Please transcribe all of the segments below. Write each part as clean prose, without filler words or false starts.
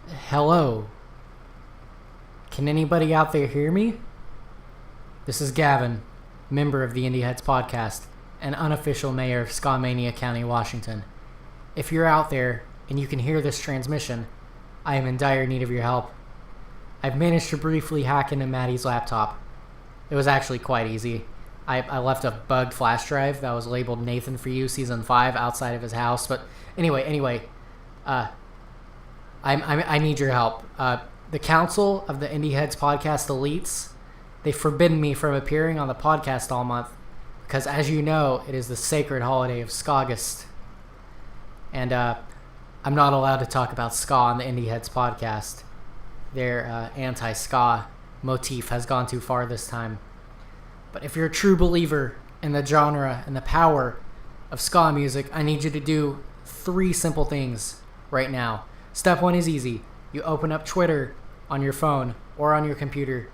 Hello. Can anybody out there hear me? This is Gavin, member of the Indieheads podcast, and unofficial mayor of Skamania County, Washington. If you're out there and you can hear this transmission, I am in dire need of your help. I've managed to briefly hack into Matty's laptop. It was actually quite easy. I left a bugged flash drive that was labeled Nathan for You Season 5 outside of his house, but anyway, I need your help. The Council of the Indieheads podcast elites, they've forbidden me from appearing on the podcast all month because, as you know, it is the sacred holiday of Skagast. And I'm not allowed to talk about ska on the Indieheads podcast. Their anti-ska motif has gone too far this time. But if you're a true believer in the genre and the power of ska music, I need you to do 3 simple things right now. Step 1 is easy. You open up Twitter on your phone or on your computer.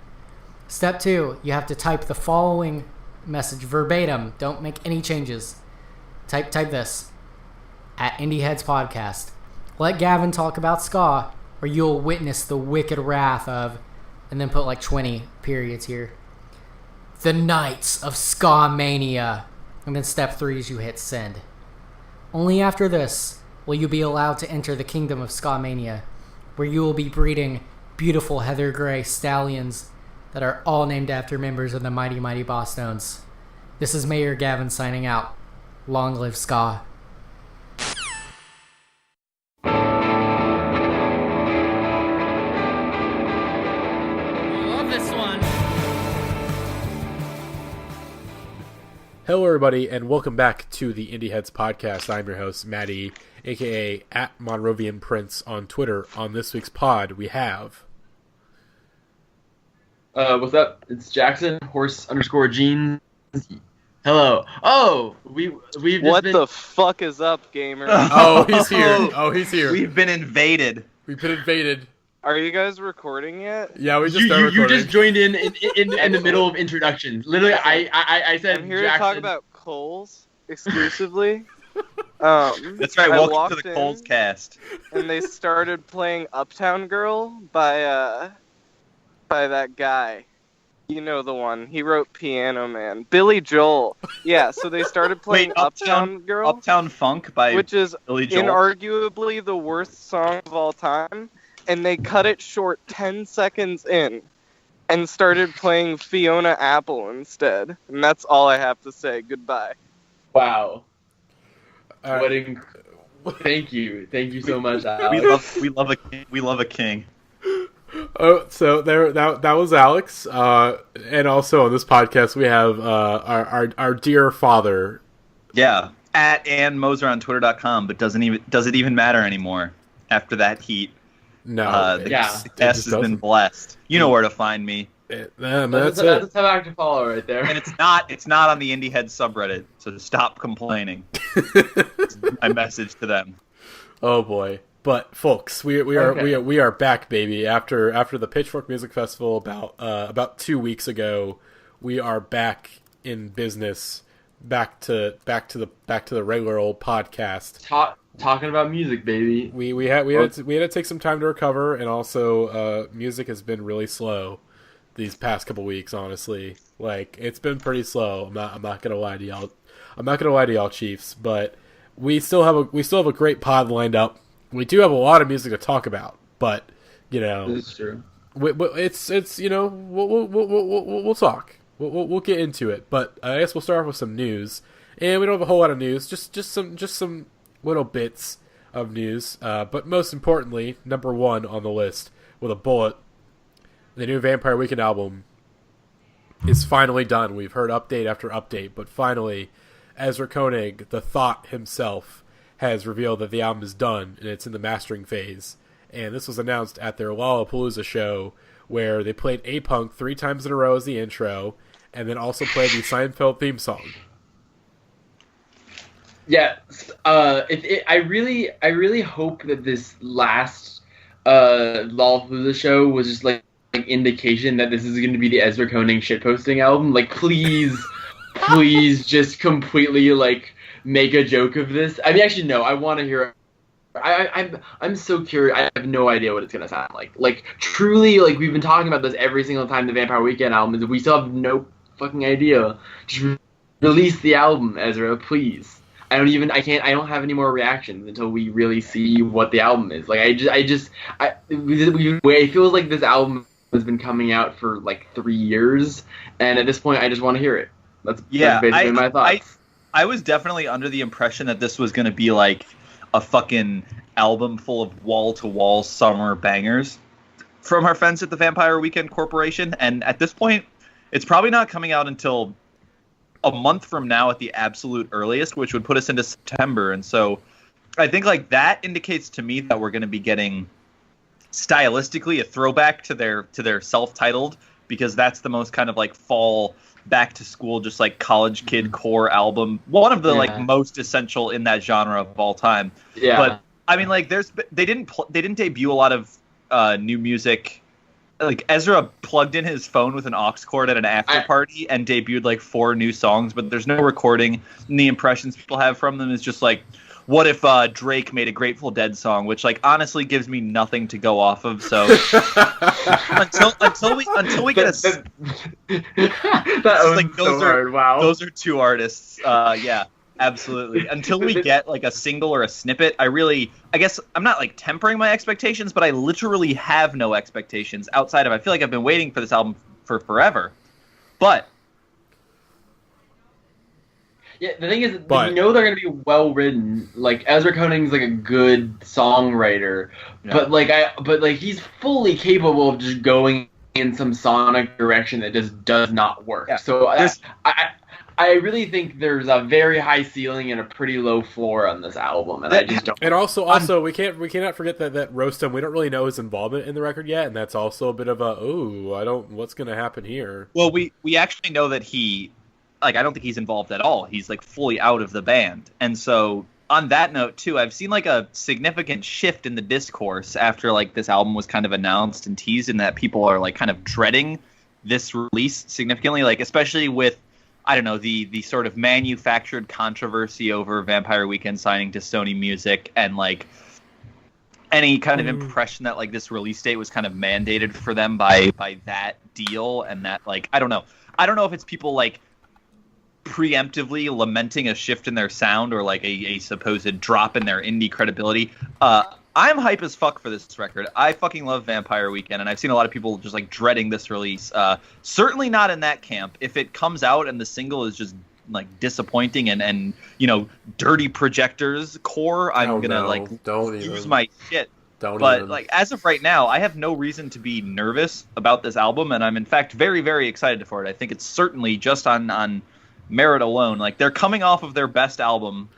Step 2, you have to type the following message verbatim. Don't make any changes. Type this. At Indieheads Podcast. Let Gavin talk about ska, or you'll witness the wicked wrath of, and then put like 20 periods here, the Knights of Skamania. And then step 3 is you hit send. Only after this will you be allowed to enter the kingdom of Skamania, where you will be breeding beautiful heather gray stallions that are all named after members of the Mighty Mighty Bosstones. This is Mayor Gavin signing out. Long live ska. Hello, everybody, and welcome back to the Indieheads podcast. I'm your host, Matty, a.k.a. at Monrovian Prince on Twitter. On this week's pod, we have... What's up? It's Jackson, horse_jeans. Hello. Oh, we've just What been... the fuck is up, gamer? Oh, he's here. Oh, he's here. We've been invaded. We've been invaded. Are you guys recording yet? Yeah, we just started recording. You just joined in the middle of introductions. Literally, I said I'm here Jackson. to talk about Coles exclusively. That's right, welcome to the Coles cast. And they started playing Uptown Girl by that guy. You know the one. He wrote Piano Man. Billy Joel. Yeah, so they started playing Uptown Girl. Uptown Funk by which is Billy Joel. Inarguably the worst song of all time. And they cut it short 10 seconds in and started playing Fiona Apple instead. And that's all I have to say. Goodbye. Wow. Thank you so much, Alex. We love a king. Oh, so that was Alex. And also on this podcast, we have our dear father. Yeah, at Ann Moser on Twitter.com, but does it even matter anymore after that heat? No, the guest has been blessed. You know where to find me. That's a tough act to follow right there. And it's not on the Indiehead subreddit, so stop complaining. My message to them. Oh boy. But folks, we are back, baby. After the Pitchfork Music Festival about 2 weeks ago, we are back in business. Back to the regular old podcast. Talking about music, baby. We had to take some time to recover, and also music has been really slow these past couple weeks. Honestly, like it's been pretty slow. I'm not gonna lie to y'all. I'm not gonna lie to y'all, Chiefs. But we still have a great pod lined up. We do have a lot of music to talk about, but you know, it's true. It's you know we'll talk. We'll get into it, but I guess we'll start off with some news, and we don't have a whole lot of news. Just some little bits of news, but most importantly, number 1 on the list with a bullet, the new Vampire Weekend album is finally done. We've heard update after update, but finally, Ezra Koenig, the Thought himself, has revealed that the album is done and it's in the mastering phase. And this was announced at their Lollapalooza show, where they played A-Punk 3 times in a row as the intro, and then also played the Seinfeld theme song. Yeah, I really hope that this last Lollapalooza show was just like indication that this is going to be the Ezra Koenig shitposting album. Like, please just completely like make a joke of this. I mean, actually, no. I want to hear I'm so curious. I have no idea what it's gonna sound like. Like truly, like we've been talking about this every single time the Vampire Weekend album is. We still have no fucking idea. Just release the album, Ezra, please. I don't have any more reactions until we really see what the album is. Like it feels like this album has been coming out for like 3 years, and at this point, I just want to hear it. That's basically my thoughts. I was definitely under the impression that this was going to be like a fucking album full of wall-to-wall summer bangers from our friends at the Vampire Weekend Corporation, and at this point, it's probably not coming out until a month from now at the absolute earliest, which would put us into September. And so I think like that indicates to me that we're going to be getting stylistically a throwback to their self-titled, because that's the most kind of like fall back to school, just like college kid core album, one of the like most essential in that genre of all time. Yeah. But I mean, like they didn't debut a lot of new music. Like Ezra plugged in his phone with an aux cord at an after party and debuted like 4 new songs, but there's no recording. And the impressions people have from them is just like, what if Drake made a Grateful Dead song, which like honestly gives me nothing to go off of. So until we get a like those are 2 artists. Yeah. Absolutely. Until we get like a single or a snippet, I guess I'm not like tempering my expectations, but I literally have no expectations outside of, I feel like I've been waiting for this album for forever. But yeah, the thing is, we know they're going to be well written. Like Ezra Koning's like a good songwriter, but he's fully capable of just going in some sonic direction that just does not work. Yeah. So I really think there's a very high ceiling and a pretty low floor on this album, and I just don't. And also, we cannot forget that Rostam, we don't really know his involvement in the record yet, and that's also a bit of what's going to happen here. Well, we actually know that I don't think he's involved at all. He's like fully out of the band, and so on that note too, I've seen like a significant shift in the discourse after like this album was kind of announced and teased, and that people are like kind of dreading this release significantly, like especially with, I don't know, the sort of manufactured controversy over Vampire Weekend signing to Sony Music, and like any kind of impression that like this release date was kind of mandated for them by that deal, and that like I don't know if it's people like preemptively lamenting a shift in their sound or like a supposed drop in their indie credibility. I'm hype as fuck for this record. I fucking love Vampire Weekend, and I've seen a lot of people just like dreading this release. Certainly not in that camp. If it comes out and the single is just like disappointing and you know, Dirty Projectors core, I'm gonna lose my shit. But like as of right now, I have no reason to be nervous about this album, and I'm in fact very, very excited for it. I think it's certainly just on merit alone. Like they're coming off of their best album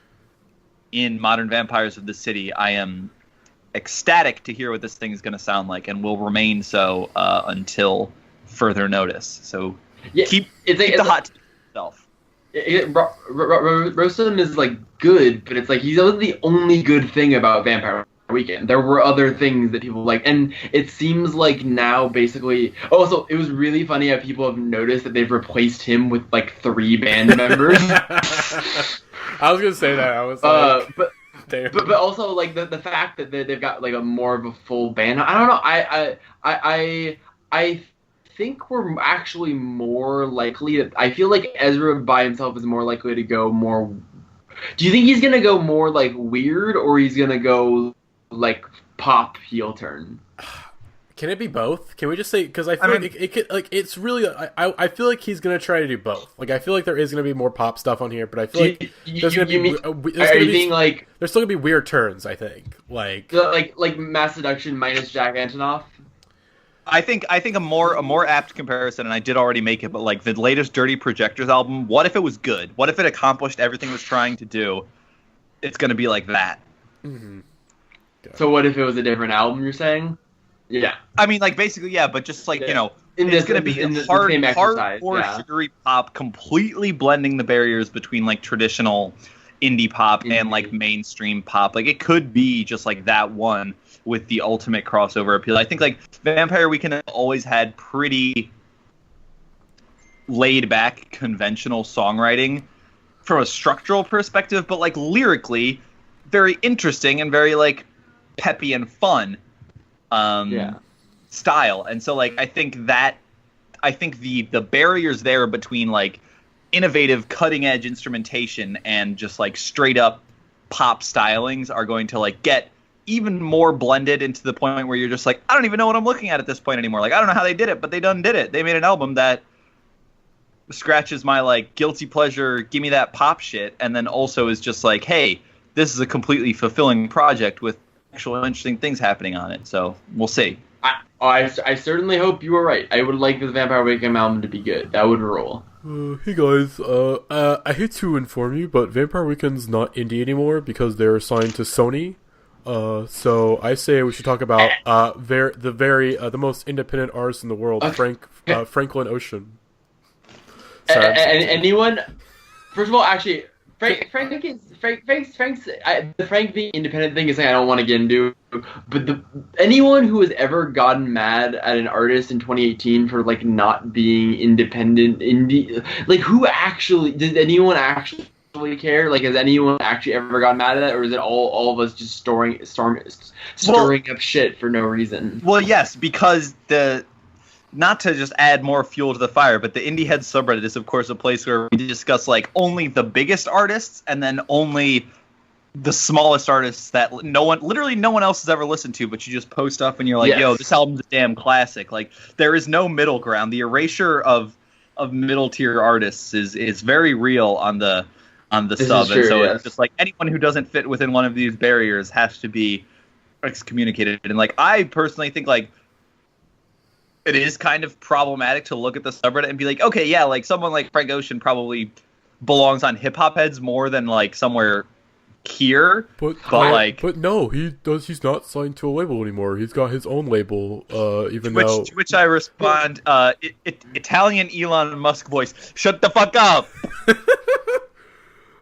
in Modern Vampires of the City. I am ecstatic to hear what this thing is going to sound like, and will remain so until further notice. So keep the hot take yourself. Rostam is like good, but it's like he's the only good thing about Vampire Weekend. There were other things that people like, and it seems like now basically. Oh, so it was really funny how people have noticed that they've replaced him with like 3 band members. I was gonna say that. I was like, but also like the fact that they've got like a more of a full band. I don't know. I think we're actually more likely to. I feel like Ezra by himself is more likely to go more. Do you think he's gonna go more like weird, or he's gonna go like pop heel turn? Can it be both? Can we just say, because I feel like it could, like it's really I feel like he's gonna try to do both. Like I feel like there is gonna be more pop stuff on here, but I feel like there's gonna be there's still gonna be weird turns. I think like Mass Seduction minus Jack Antonoff. I think a more apt comparison, and I did already make it, but like the latest Dirty Projectors album, what if it was good? What if it accomplished everything it was trying to do? It's gonna be like that. Mm-hmm. So what if it was a different album? You're saying? Yeah. I mean, like basically, yeah, but just like you know, it's gonna be hardcore sugary pop, completely blending the barriers between like traditional indie pop and like mainstream pop. Like it could be just like that one with the ultimate crossover appeal. I think like Vampire Weekend always had pretty laid back conventional songwriting from a structural perspective, but like lyrically very interesting and very like peppy and fun style. And so like I think the barriers there between like innovative cutting edge instrumentation and just like straight up pop stylings are going to like get even more blended into the point where you're just like, I don't even know what I'm looking at this point anymore. Like, I don't know how they did it, but they done did it. They made an album that scratches my like guilty pleasure, give me that pop shit, and then also is just like, hey, this is a completely fulfilling project with actual interesting things happening on it. So we'll see. I certainly hope you were right. I would like this Vampire Weekend album to be good. That would roll. Hey guys, I hate to inform you, but Vampire Weekend's not indie anymore because they're signed to Sony. So I say we should talk about the most independent artist in the world, Franklin Ocean. Sorry, anyone? First of all, actually, Frank's the Frank being independent thing is something I don't want to get into. But anyone who has ever gotten mad at an artist in 2018 for like not being independent indie, like who actually does anyone actually care? Like, has anyone actually ever gotten mad at that, or is it all of us just stirring up shit for no reason? Well, yes, because not to just add more fuel to the fire, but the Indieheads subreddit is, of course, a place where we discuss like only the biggest artists and then only the smallest artists that literally no one else has ever listened to, but you just post up and you're like, yo, this album's a damn classic. Like, there is no middle ground. The erasure of middle tier artists is very real on the sub, and so it's just like anyone who doesn't fit within one of these barriers has to be excommunicated. And like, I personally think like it is kind of problematic to look at the subreddit and be like, okay, yeah, like someone like Frank Ocean probably belongs on Hip Hop Heads more than like somewhere here. But no, he's not signed to a label anymore. He's got his own label. To which I respond, Italian Elon Musk voice, shut the fuck up.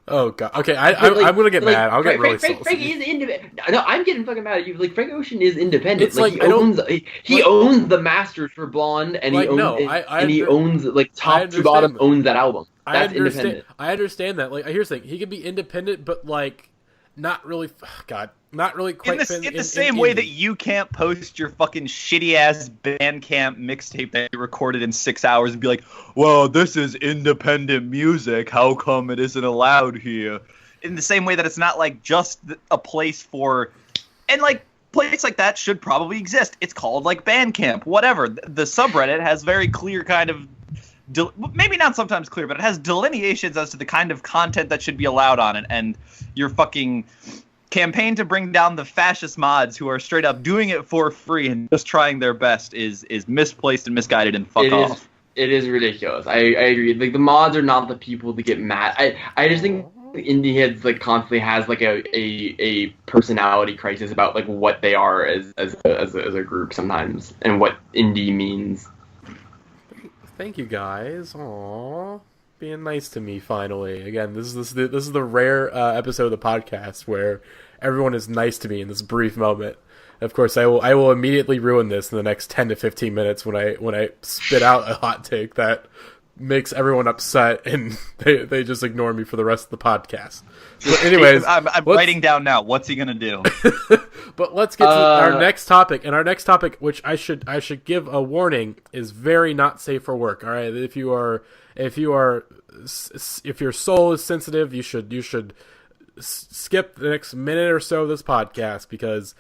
Oh god. Okay, I'm gonna get mad. I'll get really Frank is independent. No, I'm getting fucking mad at you. Like, Frank Ocean is independent. It's like he owns the masters for Blonde, and he owns like top to bottom owns that album. That's independent. I understand that. Like, here's the thing: he can be independent, but like not really. Not really quite. In the same way that you can't post your fucking shitty ass Bandcamp mixtape that you recorded in 6 hours and be like, well, this is independent music. How come it isn't allowed here? In the same way that it's not like just a place for, and like place like that should probably exist. It's called like Bandcamp, whatever. The subreddit has very clear kind of, maybe not sometimes clear, but it has delineations as to the kind of content that should be allowed on it. And your fucking campaign to bring down the fascist mods who are straight up doing it for free and just trying their best is misplaced and misguided and fuck off. It is ridiculous. I agree. Like, the mods are not the people to get mad. I just think Indieheads like constantly has like a personality crisis about like what they are as a group sometimes and what indie means. Thank you guys. Aww. Being nice to me finally. Again, this is the rare episode of the podcast where everyone is nice to me in this brief moment. Of course, I will immediately ruin this in the next 10 to 15 minutes when I spit out a hot take that makes everyone upset and they just ignore me for the rest of the podcast. But anyways, I'm writing down now. What's he gonna do? But let's get to our next topic. And our next topic, which I should give a warning, is very not safe for work. All right, if your soul is sensitive, you should skip the next minute or so of this podcast, because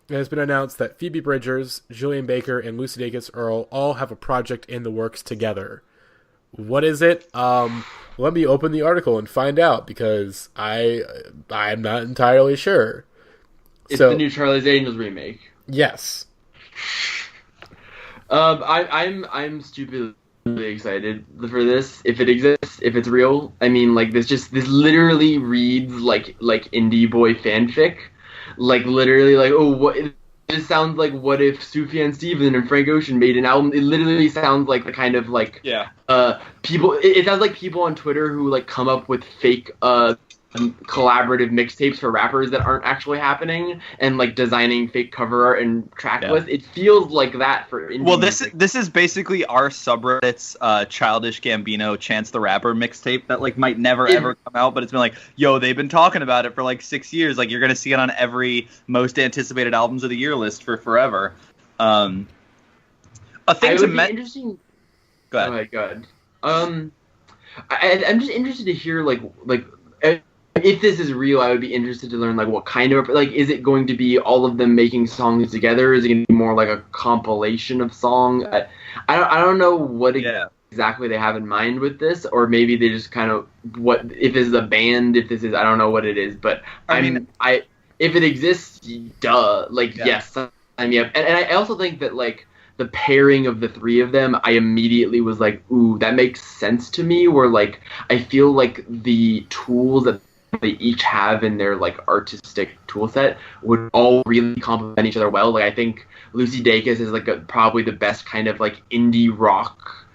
it has been announced that Phoebe Bridgers, Julien Baker, and Lucy Dacus all have a project in the works together. What is it? Let me open the article and find out, because I'm not entirely sure. It's the new Charlie's Angels remake. Yes. I'm stupidly excited for this. If it exists, if it's real. I mean, like, this literally reads like indie boy fanfic. Like, literally, like, oh, what? This sounds like what if Sufjan Stevens and Frank Ocean made an album. It literally sounds like the kind of like people. It sounds like people on Twitter who like come up with fake collaborative mixtapes for rappers that aren't actually happening, and like designing fake cover art and track lists. It feels like that for indie music. This is basically our subreddit's Childish Gambino Chance the Rapper mixtape that like might never ever come out, but it's been like, yo, they've been talking about it for like 6 years. Like you're gonna see it on every most anticipated albums of the year list for forever. A thing to interesting. Go ahead. Go ahead. I'm just interested to hear like if this is real. I would be interested to learn like what kind of like is it going to be all of them making songs together? Is it going to be more like a compilation of songs? I don't know what exactly they have in mind with this, or maybe they just kind of what if this is a band, if this is I don't know what it is, but I mean if it exists, duh, like yes, sign me up. And I also think that like the pairing of the three of them, I immediately was like, ooh, that makes sense to me, where like I feel like the tools that they each have in their like artistic tool set would all really complement each other well. Like I think Lucy Dacus is like probably the best kind of like indie rock,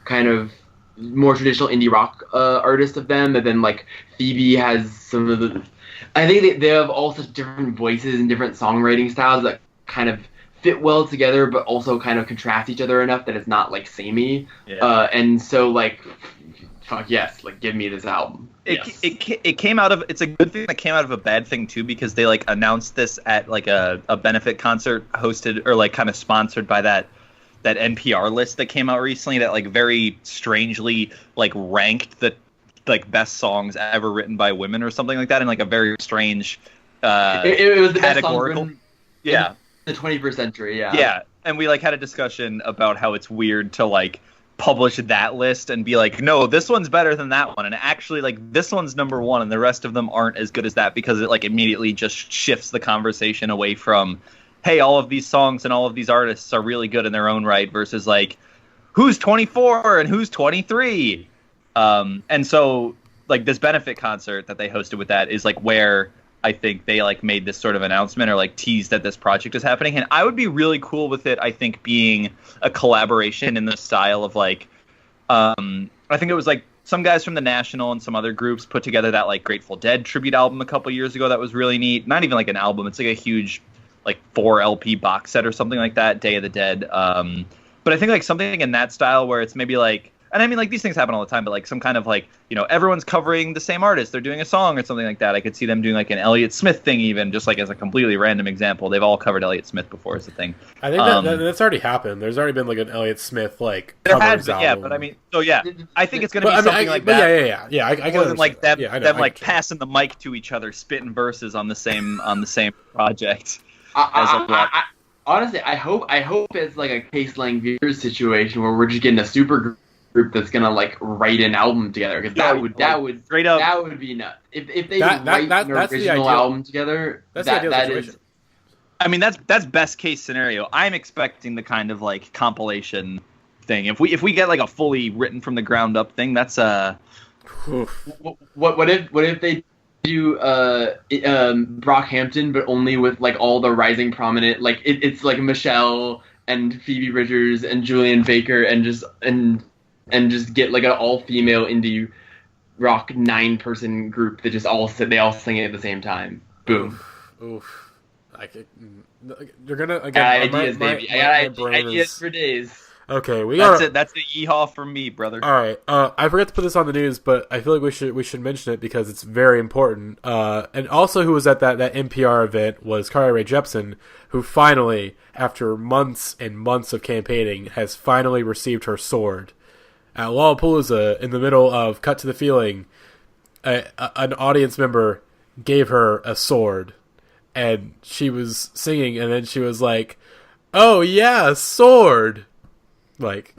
kind of more traditional indie rock artist of them, and then like Phoebe has some of the I think they have all such different voices and different songwriting styles that kind of fit well together, but also kind of contrast each other enough that it's not like samey. And so like, fuck yes, like give me this album. It came out of, it's a good thing that came out of a bad thing too, because they like announced this at like a benefit concert hosted or like kind of sponsored by that NPR list that came out recently that like very strangely like ranked the like best songs ever written by women or something like that in like a very strange it was the categorical. Best songs the 21st century, and we like had a discussion about how it's weird to like publish that list and be like, no, this one's better than that one, and actually like this one's number one and the rest of them aren't as good as that, because it like immediately just shifts the conversation away from, hey, all of these songs and all of these artists are really good in their own right, versus like who's 24 and who's 23. And so like this benefit concert that they hosted with that is like where I think they like made this sort of announcement or like teased that this project is happening. And I would be really cool with it, I think, being a collaboration in the style of like, I think it was like some guys from The National and some other groups put together that like Grateful Dead tribute album a couple years ago that was really neat. Not even like an album, it's like a huge like 4 LP box set or something like that, Day of the Dead. But I think like something in that style where it's maybe like, and I mean, like, these things happen all the time, but, like, some kind of, like, you know, everyone's covering the same artist. They're doing a song or something like that. I could see them doing, like, an Elliott Smith thing even, just, like, as a completely random example. They've all covered Elliott Smith before is the thing. I think that's already happened. There's already been, like, an Elliott Smith, like, there covers has been, album. Yeah, but, I mean, so, yeah. I think it's going to be something like that. Yeah, I more than, like, them, I know, like, passing the mic to each other, spitting verses on the same project. Honestly, I hope it's, like, a Case Lang Viers situation where we're just getting a super group that's gonna like write an album together, because that would straight up that would be nuts. If they write an original album together, that is. I mean, that's best case scenario. I'm expecting the kind of like compilation thing. If we get like a fully written from the ground up thing, that's What if they do Brockhampton, but only with like all the rising prominent, like it's like Michelle and Phoebe Bridgers and Julien Baker and just get like an all-female indie rock 9-person group that just all sing it at the same time. Boom. Oof. You're gonna again. Ideas, baby. I got ideas for days. Okay, that's a yeehaw from me, brother. All right. I forgot to put this on the news, but I feel like we should mention it because it's very important. And also, who was at that NPR event was Rae Jepsen, who finally, after months and months of campaigning, has finally received her sword. At Lollapalooza, in the middle of Cut to the Feeling, an audience member gave her a sword, and she was singing, and then she was like, "Oh yeah, a sword!" Like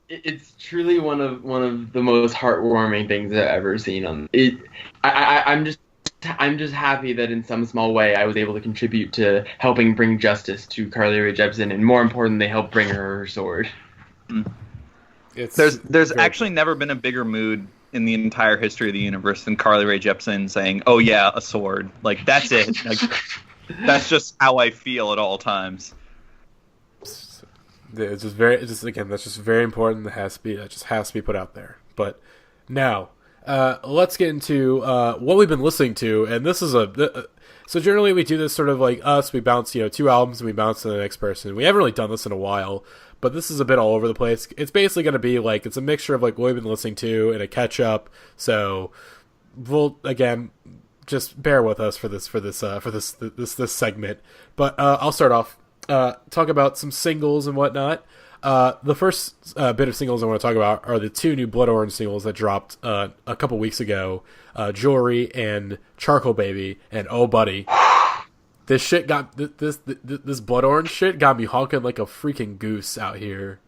it's truly one of the most heartwarming things I've ever seen on it. I'm just happy that in some small way I was able to contribute to helping bring justice to Rae Jepsen, and more importantly, help bring her sword. There's actually never been a bigger mood in the entire history of the universe than Rae Jepsen saying, "Oh yeah, a sword." Like that's it. Like, that's just how I feel at all times. That's just very important. That just has to be put out there. But now, let's get into what we've been listening to, and this is so generally we do this sort of like us. We bounce, 2 albums and we bounce to the next person. We haven't really done this in a while, but this is a bit all over the place. It's basically going to be like it's a mixture of like what we've been listening to and a catch up. So we'll again just bear with us for this segment. But I'll start off talk about some singles and whatnot. The first bit of singles I want to talk about are the 2 new Blood Orange singles that dropped a couple weeks ago, Jewelry and Charcoal Baby. And oh buddy, this shit got this Blood Orange shit got me honking like a freaking goose out here.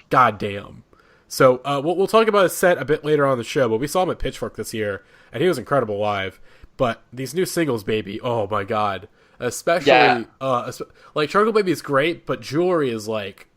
God damn. So we'll talk about his set a bit later on in the show, but we saw him at Pitchfork this year and he was incredible live. But these new singles, baby, oh my god, especially like Charcoal Baby is great, but Jewelry is like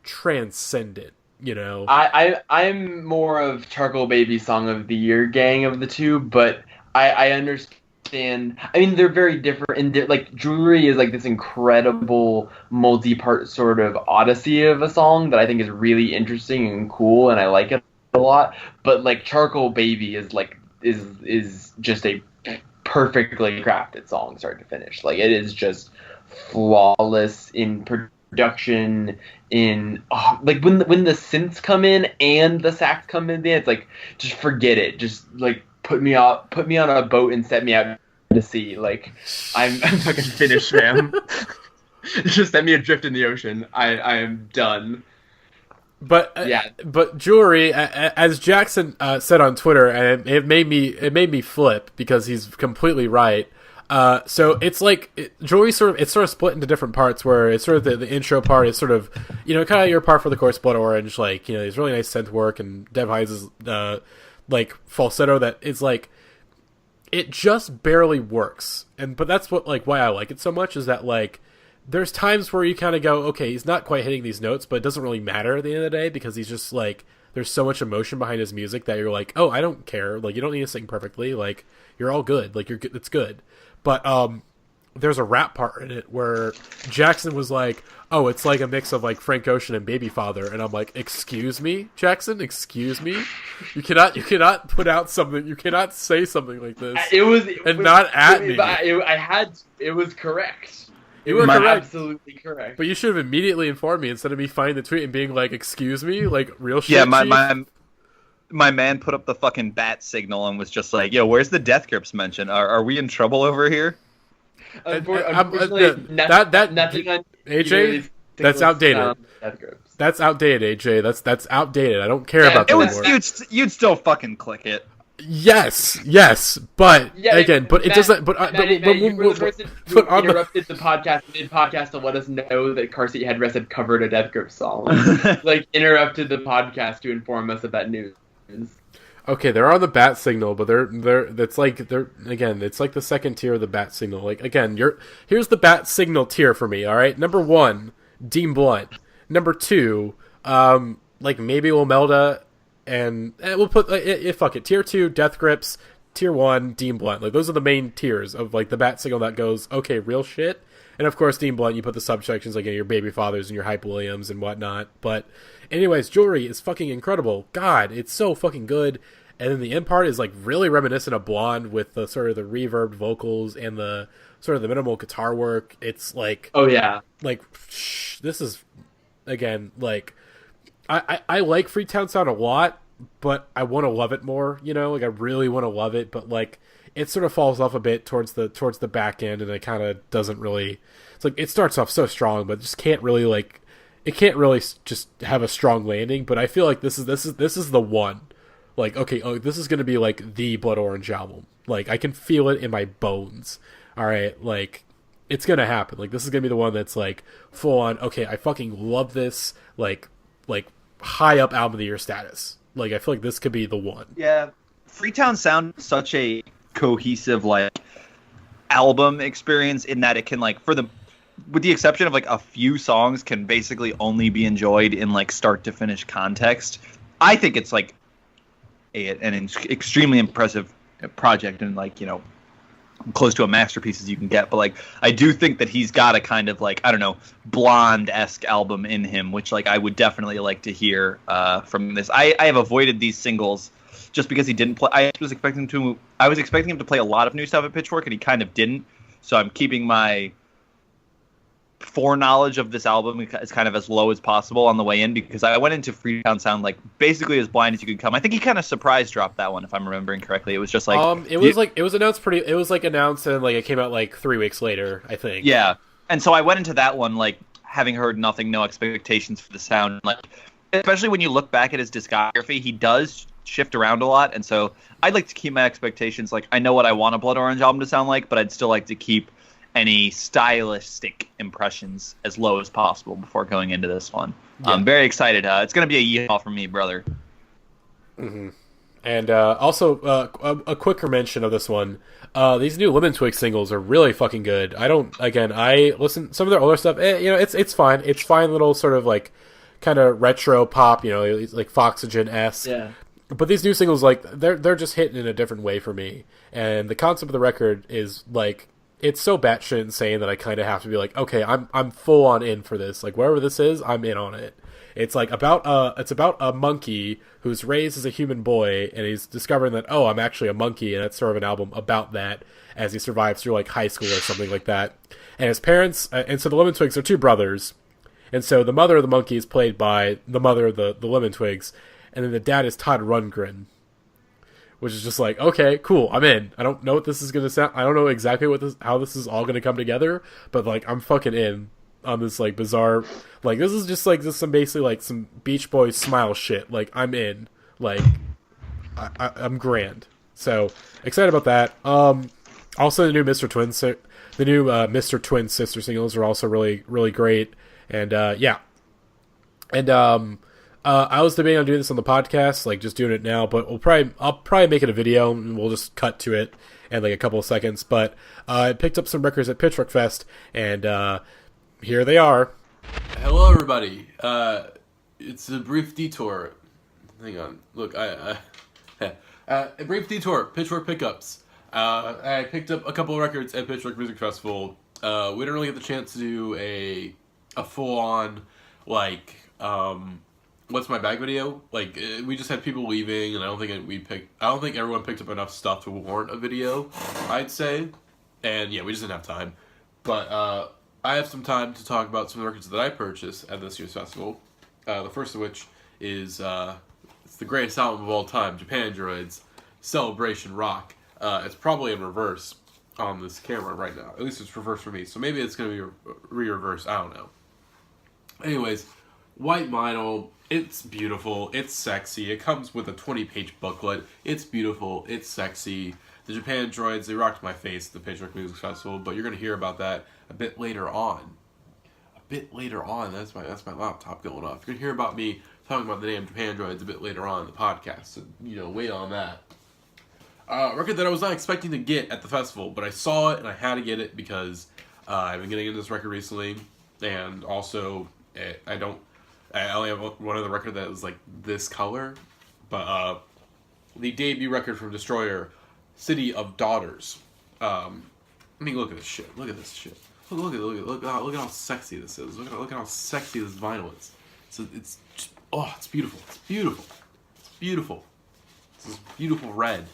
transcendent, I'm more of Charcoal Baby Song of the Year gang of the two, but I understand. I mean, they're very different. And like Jewelry is like this incredible multi-part sort of odyssey of a song that I think is really interesting and cool, and I like it a lot. But like Charcoal Baby is like is just a perfectly crafted song, start to finish. Like it is just flawless in production, in like when the synths come in and the sax come in, it's like just forget it. Just like put me on a boat and set me out to sea. Like I'm fucking finished, fam. Just set me adrift in the ocean. I am done. But but Jewelry, as Jackson said on Twitter, and it made me flip because he's completely right. So it's like Jewelry it's sort of split into different parts, where it's sort of the intro part is sort of kind of your part for the chorus, Blood Orange, like these really nice synth work and Dev Hines' like falsetto that is like it just barely works, but that's what like why I like it so much is that like there's times where you kind of go, okay, he's not quite hitting these notes, but it doesn't really matter at the end of the day because he's just like there's so much emotion behind his music that you're like, oh, I don't care, like you don't need to sing perfectly, like you're all good, like you're good, it's good. But there's a rap part in it where Jackson was like, oh, it's like a mix of like Frank Ocean and Baby Father, and I'm like, excuse me, Jackson, excuse me, you cannot put out something, you cannot say something like this. It was not at me. It was correct. You were correct. Absolutely correct. But you should have immediately informed me instead of me finding the tweet and being like, excuse me, like real shit. Yeah, my man put up the fucking bat signal and was just like, yo, where's the death grips mention? Are we in trouble over here? Unfortunately, nothing on AJ, that's outdated. That's outdated, AJ. That's outdated. I don't care about that anymore. You'd still fucking click it. Yes, but again, but it doesn't. But you were the person who interrupted the podcast mid-podcast to let us know that Car Seat Headrest had covered a Death Grip song. Like interrupted the podcast to inform us of that news. Okay, they're on the bat signal, but it's like the second tier of the bat signal. Like again, here's the bat signal tier for me. All right, number 1, Dean Blunt. Number 2, like maybe Wilmelda. And we'll put fuck it. Tier 2, Death Grips. Tier 1, Dean Blunt. Like those are the main tiers of like the bat signal that goes, okay, real shit. And of course, Dean Blunt, you put the subsections like your Baby Fathers and your Hype Williams and whatnot. But anyways, Jewelry is fucking incredible. God, it's so fucking good. And then the end part is like really reminiscent of Blonde with the sort of the reverbed vocals and the sort of the minimal guitar work. It's like, oh yeah, like this is again like. I like Freetown Sound a lot, but I want to love it more, like I really want to love it, but like it sort of falls off a bit towards the back end, and it kind of doesn't really, it's like it starts off so strong, but just can't really just have a strong landing. But I feel like this is the one, like, okay, this is going to be like the Blood Orange album. Like I can feel it in my bones. All right. Like it's going to happen. Like this is going to be the one that's like full on. Okay. I fucking love this. Like high up album of the year status. Like I feel like this could be the one. Yeah, Freetown Sound is such a cohesive like album experience in that it can like with the exception of like a few songs can basically only be enjoyed in like start to finish context. I think it's like an extremely impressive project and like close to a masterpiece as you can get, but like I do think that he's got a kind of like, I don't know, Blonde-esque album in him, which like I would definitely like to hear from this. I have avoided these singles just because he didn't play. I was expecting him to play a lot of new stuff at Pitchfork, and he kind of didn't. So I'm keeping my foreknowledge of this album is kind of as low as possible on the way in, because I went into Freetown Sound like basically as blind as you could come. I think he kind of surprise dropped that one, if I'm remembering correctly. It was just like it was announced and like it came out like 3 weeks later, I think. Yeah, and so I went into that one like having heard nothing, no expectations for the sound. Like, especially when you look back at his discography, he does shift around a lot, and so I'd like to keep my expectations like I know what I want a Blood Orange album to sound like, but I'd still like to keep any stylistic impressions as low as possible before going into this one. Yeah. I'm very excited. It's going to be a yeehaw from me, brother. Mm-hmm. And also, a quicker mention of this one. These new Lemon Twigs singles are really fucking good. I listen some of their older stuff. It's fine. It's fine little sort of like kind of retro pop, like Foxygen-esque. Yeah. But these new singles, like they're just hitting in a different way for me. And the concept of the record is like, it's so batshit insane that I kind of have to be like, okay, I'm full on in for this. Like, wherever this is, I'm in on it. It's like about a monkey who's raised as a human boy, and he's discovering that, oh, I'm actually a monkey, and it's sort of an album about that as he survives through like high school or something like that. And his parents, and so the Lemon Twigs are 2 brothers, and so the mother of the monkey is played by the mother of the Lemon Twigs, and then the dad is Todd Rundgren. Which is just like, okay, cool, I'm in. I don't know what this is going to sound. I don't know exactly how this is all going to come together, but like, I'm fucking in on this like bizarre, like this is just like some basically like some Beach Boys smile shit. Like, I'm in. Like, I'm grand. So excited about that. Also the new Mr. Twin sister singles are also really, really great. And yeah. And I was debating on doing this on the podcast, like just doing it now, but I'll probably make it a video and we'll just cut to it in like a couple of seconds. But I picked up some records at Pitchfork Fest, and here they are. Hello, everybody. It's a brief detour. Hang on. Look, a brief detour. Pitchfork pickups. I picked up a couple of records at Pitchfork Music Festival. We didn't really get the chance to do a full-on like what's my bag video? Like, we just had people leaving, and I don't think everyone picked up enough stuff to warrant a video, I'd say. And yeah, we just didn't have time. But I have some time to talk about some of the records that I purchased at this year's festival. The first of which is it's the greatest album of all time, Japandroid's Celebration Rock. It's probably in reverse on this camera right now. At least it's reverse for me. So maybe it's going to be re-reverse. I don't know. Anyways, white vinyl. It's beautiful. It's sexy. It comes with a 20-page booklet. It's beautiful. It's sexy. The Japandroids, they rocked my face at the Pitchfork Music Festival, but you're going to hear about that a bit later on. That's my laptop going off. You're going to hear about me talking about the damn Japandroids a bit later on in the podcast. So, wait on that. Record that I was not expecting to get at the festival, but I saw it and I had to get it because I've been getting into this record recently, and also I only have one other record that is like this color, but the debut record from Destroyer, City of Daughters. I mean, look at this shit. Look at this shit. Look at how sexy this is. Look at how sexy this vinyl is. So it's just, it's beautiful. It's beautiful. It's beautiful. It's this beautiful red.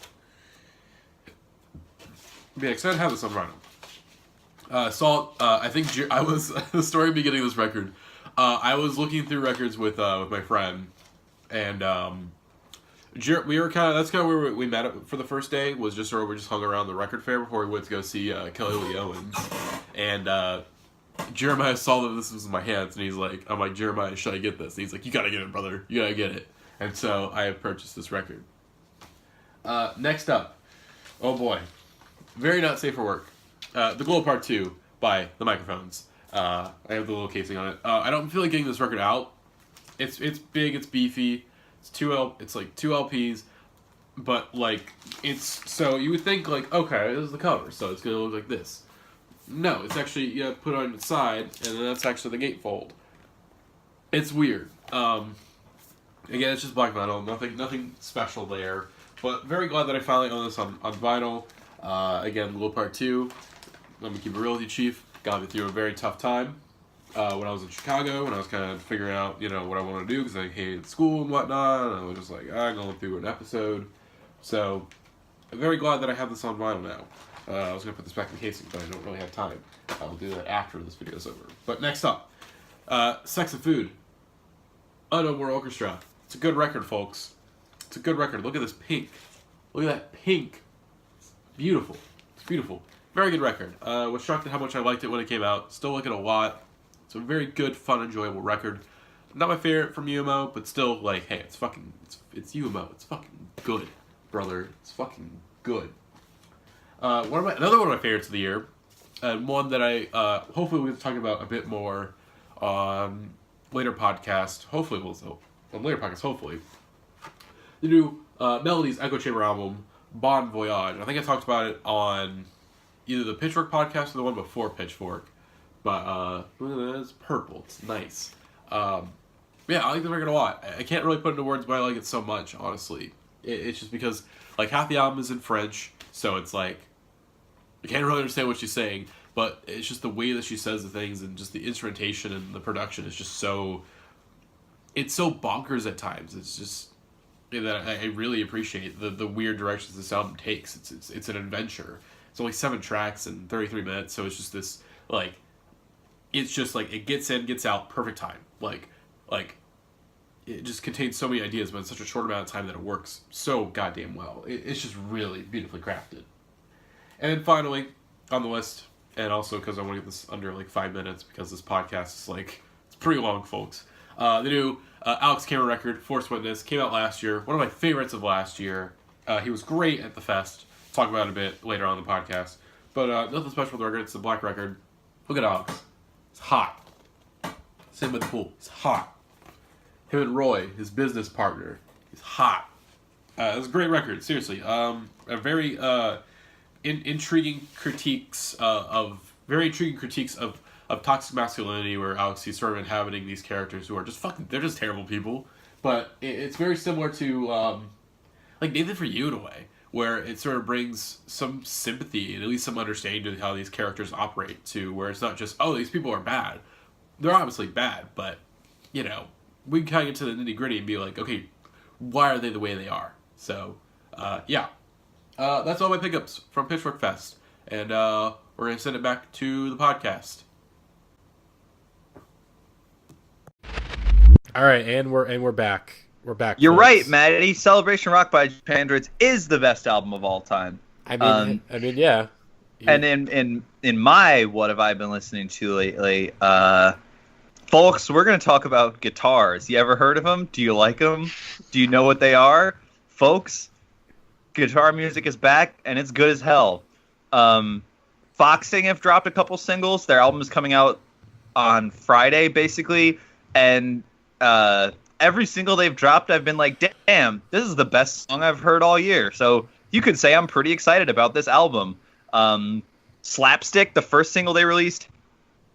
Yeah, excited to have this on vinyl. I think I was the story beginning of this record. I was looking through records with my friend, and we were that's kind of where we met up for the first day. Was just we just hung around the record fair before we went to go see Kelly Lee Owens, and Jeremiah saw that this was in my hands, and I'm like, Jeremiah, should I get this? And he's like, you gotta get it, brother. You gotta get it. And so I have purchased this record. Next up, oh boy, very not safe for work. The Glow Part 2 by The Microphones. I have the little casing on it. I don't feel like getting this record out. It's big, it's beefy. It's like 2 LPs, but like so you would think like, okay, this is the cover, so it's gonna look like this. No, it's actually put on its side, and then that's actually the gatefold. It's weird. Again, it's just black vinyl, nothing special there. But very glad that I finally own this on vinyl. Again, Glow Part 2. Let me keep it real with you, Chief. Got me through a very tough time when I was in Chicago, when I was kind of figuring out, what I want to do, because I hated school and whatnot, and I was just like, going through an episode. So I'm very glad that I have this on vinyl now. I was going to put this back in the casing, but I don't really have time. I will do that after this video is over. But next up, Sex and Food. No More Orchestra. It's a good record, folks. It's a good record. Look at this pink. Look at that pink. It's beautiful. It's beautiful. Very good record. Was shocked at how much I liked it when it came out. Still like it a lot. It's a very good, fun, enjoyable record. Not my favorite from UMO, but still, like, hey, it's UMO. It's fucking good, brother. It's fucking good. Another one of my favorites of the year, and one that I hopefully we'll be talking about a bit more on later podcast. Hopefully, on later podcast. Hopefully, the new Melodies Echo Chamber album, Bon Voyage. I think I talked about it on either the Pitchfork podcast or the one before Pitchfork. But it's purple. It's nice. Yeah, I like the record a lot. I can't really put into words why I like it so much, honestly. It's just because, like, half the album is in French, so it's like, I can't really understand what she's saying, but it's just the way that she says the things, and just the instrumentation and the production is just so, it's so bonkers at times. It's just, that I really appreciate the weird directions this album takes. It's an adventure. It's only 7 tracks and 33 minutes, so it's just this, like, it's just like, it gets in, gets out, perfect time. Like, it just contains so many ideas, but in such a short amount of time that it works so goddamn well. It's just really beautifully crafted. And then finally, on the list, and also because I want to get this under like 5 minutes, because this podcast is like, it's pretty long, folks. The new Alex Cameron record, Force Witness, came out last year. One of my favorites of last year. He was great at the fest. Talk about it a bit later on in the podcast. But nothing special with the record. It's a black record. Look at Alex. It's hot. Same with the pool. It's hot. Him and Roy, his business partner, he's hot. It was a great record, seriously. A very intriguing critiques of toxic masculinity, where Alex, he's sort of inhabiting these characters who are just they're just terrible people. But it's very similar to like Nathan For You in a way, where it sort of brings some sympathy and at least some understanding to how these characters operate, to where it's not just, oh, these people are bad. They're obviously bad, but, you know, we can kind of get to the nitty-gritty and be like, okay, why are they the way they are? So, yeah. That's all my pickups from Pitchfork Fest. And we're going to send it back to the podcast. All right, and we're back. We're back. You're folks. right, Matty. Celebration Rock by Japandroids is the best album of all time. I mean, yeah. And in my what have I been listening to lately? Folks, we're going to talk about guitars. You ever heard of them? Do you like them? Do you know what they are? Folks, guitar music is back, and it's good as hell. Foxing have dropped a couple singles. Their album is coming out on Friday, basically. And every single they've dropped, I've been like, damn, this is the best song I've heard all year. So you could say I'm pretty excited about this album. Slapstick, the first single they released,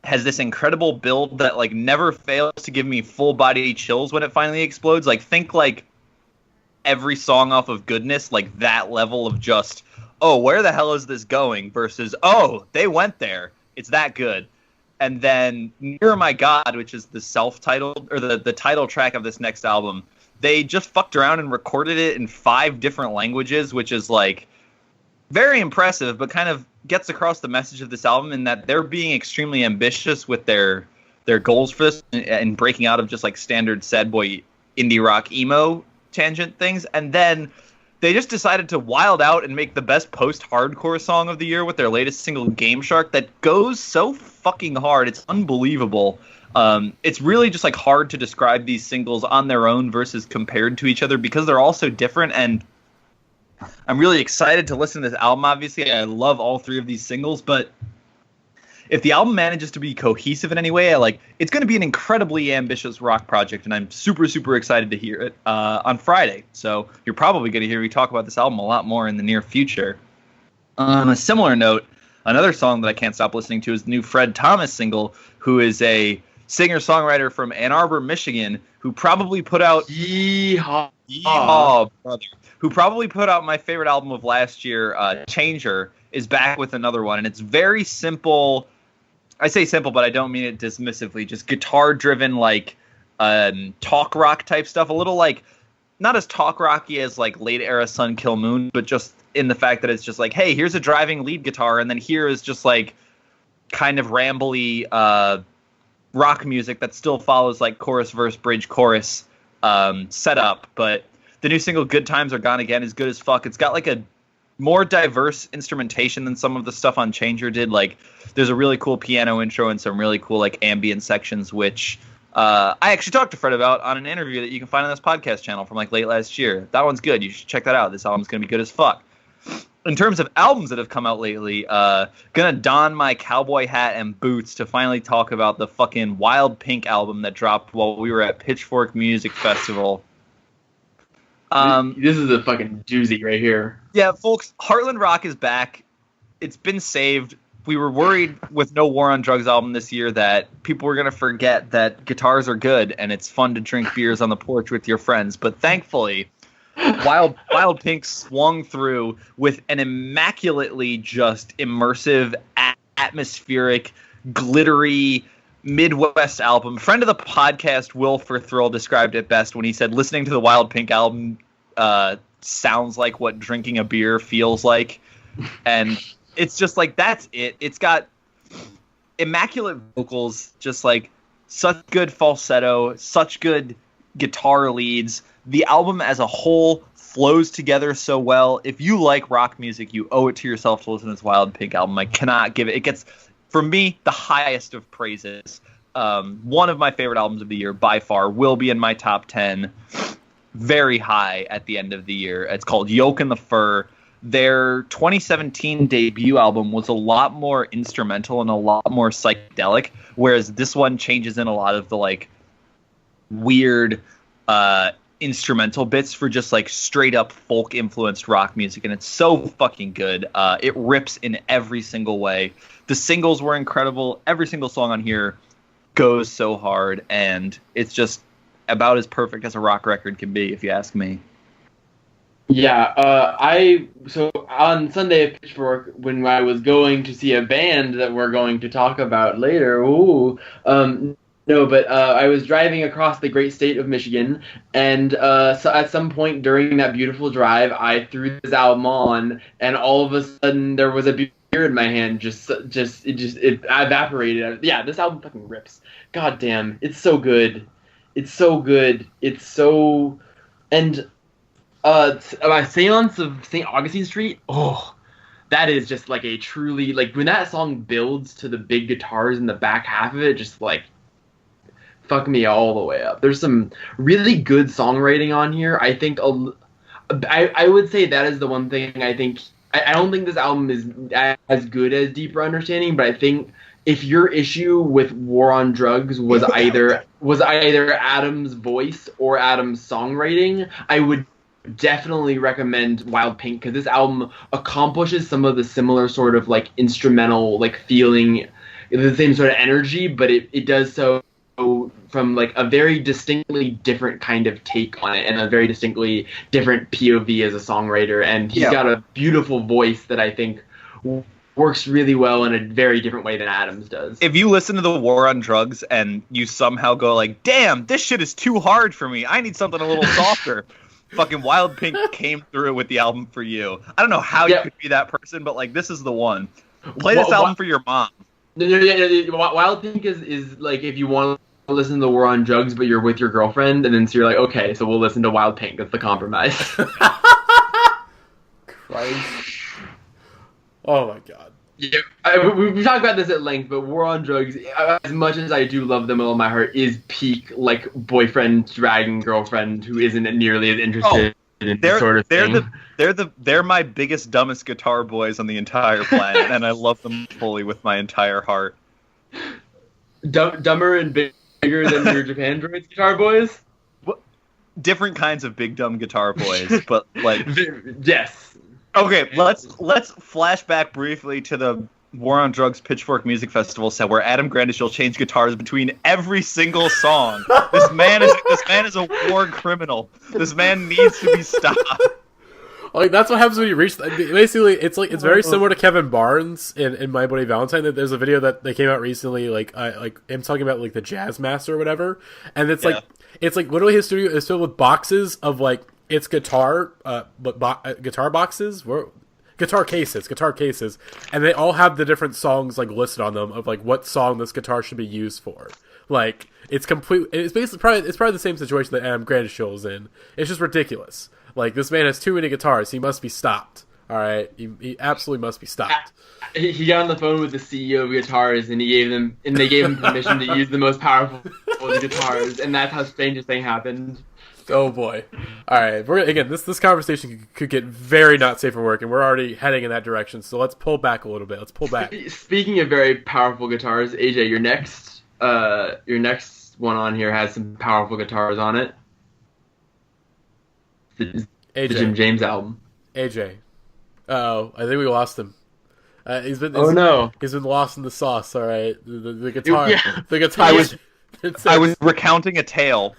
has this incredible build that like never fails to give me full body chills when it finally explodes. Like, think like every song off of Goodness, like that level of just, oh, where the hell is this going, versus, oh, they went there. It's that good. And then Near My God, which is the self-titled, or the title track of this next album, they just fucked around and recorded it in 5 different languages, which is like very impressive, but kind of gets across the message of this album in that they're being extremely ambitious with their goals for this and breaking out of just like standard sad boy indie rock emo tangent things. And then they just decided to wild out and make the best post-hardcore song of the year with their latest single, Game Shark, that goes so fucking hard. It's unbelievable. It's really just like hard to describe these singles on their own versus compared to each other, because they're all so different. And I'm really excited to listen to this album. Obviously, I love all 3 of these singles, but if the album manages to be cohesive in any way, it's going to be an incredibly ambitious rock project, and I'm super, super excited to hear it on Friday. So you're probably going to hear me talk about this album a lot more in the near future. On a similar note, another song that I can't stop listening to is the new Fred Thomas single, who is a singer-songwriter from Ann Arbor, Michigan, who probably put out... Yeehaw, brother. Who probably put out my favorite album of last year, Changer, is back with another one. And it's very simple. I say simple, but I don't mean it dismissively. Just guitar-driven, like, talk rock type stuff. A little like not as talk rocky as like late era Sun Kill Moon, but just in the fact that it's just like, hey, here's a driving lead guitar, and then here is just like kind of rambly rock music that still follows like chorus, verse, bridge, chorus setup. But the new single Good Times Are Gone Again is good as fuck. It's got like a more diverse instrumentation than some of the stuff on Changer did. Like there's a really cool piano intro and some really cool like ambient sections, which I actually talked to Fred about on an interview that you can find on this podcast channel from like late last year. That one's good. You should check that out. This album's going to be good as fuck. In terms of albums that have come out lately, gonna don my cowboy hat and boots to finally talk about the fucking Wild Pink album that dropped while we were at Pitchfork Music Festival. This is a fucking doozy right here. Yeah, folks, Heartland Rock is back. It's been saved. We were worried with no War on Drugs album this year that people were going to forget that guitars are good and it's fun to drink beers on the porch with your friends. But thankfully, Wild Pink swung through with an immaculately just immersive, atmospheric, glittery Midwest album. Friend of the podcast, Will Thrill, described it best when he said listening to the Wild Pink album sounds like what drinking a beer feels like. And it's just like, that's it. It's got immaculate vocals, just like such good falsetto, such good guitar leads. The album as a whole flows together so well. If you like rock music, you owe it to yourself to listen to this Wild Pink album. I cannot give it. It gets, for me, the highest of praises. One of my favorite albums of the year by far, will be in my top 10. Very high at the end of the year. It's called Yorke and the Fur. Their 2017 debut album was a lot more instrumental and a lot more psychedelic, whereas this one changes in a lot of the like weird instrumental bits for just like straight up folk influenced rock music, and it's so fucking good. It rips in every single way. The singles were incredible. Every single song on here goes so hard, and it's just about as perfect as a rock record can be, if you ask me. Yeah, so on Sunday at Pitchfork, when I was going to see a band that we're going to talk about later, I was driving across the great state of Michigan, and so at some point during that beautiful drive, I threw this album on, and all of a sudden there was a beer in my hand. It evaporated. Yeah, this album fucking rips. God damn, it's so good. It's so good. It's so, and Seance of St. Augustine Street. Oh, that is just like a truly, like when that song builds to the big guitars in the back half of it, just like fuck me all the way up. There's some really good songwriting on here. I think I would say that is the one thing I think. I don't think this album is as good as Deeper Understanding, but I think if your issue with War on Drugs was either Adam's voice or Adam's songwriting, I would definitely recommend Wild Pink, because this album accomplishes some of the similar sort of like instrumental like feeling, the same sort of energy, but it does so from like a very distinctly different kind of take on it and a very distinctly different POV as a songwriter, and he's got a beautiful voice that I think works really well in a very different way than Adams does. If you listen to the War on Drugs and you somehow go like, damn, this shit is too hard for me, I need something a little softer, fucking Wild Pink came through with the album for you. I don't know how you could be that person, but like this is the one. Play this album for your mom. Wild Pink is like if you want to listen to the War on Drugs but you're with your girlfriend, and then so you're like, okay, so we'll listen to Wild Pink. That's the compromise. Christ. Oh my god. Yeah, we've talked about this at length, but War on Drugs, as much as I do love them with all my heart, is peak like boyfriend dragging girlfriend who isn't nearly as interested in this sort of thing. They're my biggest, dumbest guitar boys on the entire planet, and I love them fully with my entire heart. Dumber and bigger than your Japan Droids guitar boys? Different kinds of big dumb guitar boys, but like yes. Okay, let's flash back briefly to the War on Drugs Pitchfork Music Festival set where Adam Grandishill changed guitars between every single song. This man is a war criminal. This man needs to be stopped. Like that's what happens when you reach. Basically, it's like it's very similar to Kevin Barnes in My Bloody Valentine. There's a video that they came out recently, like him talking about like the Jazz Master or whatever, and it's like literally his studio is filled with boxes of like it's guitar, guitar boxes, guitar cases, and they all have the different songs like listed on them of like what song this guitar should be used for. Like it's basically probably the same situation that Adam Grandishill is in. It's just ridiculous. Like, this man has too many guitars. He must be stopped. All right? He absolutely must be stopped. He got on the phone with the CEO of guitars, and they gave him permission to use the most powerful of the guitars, and that's how Stranger Thing happened. Oh, boy. All right. This conversation could get very not safe for work, and we're already heading in that direction, so let's pull back a little bit. Let's pull back. Speaking of very powerful guitars, AJ, your next one on here has some powerful guitars on it. The Jim James album. AJ. Uh-oh. I think we lost him. He's been lost in the sauce, all right? The guitar. Yeah. The guitar I was recounting a tale,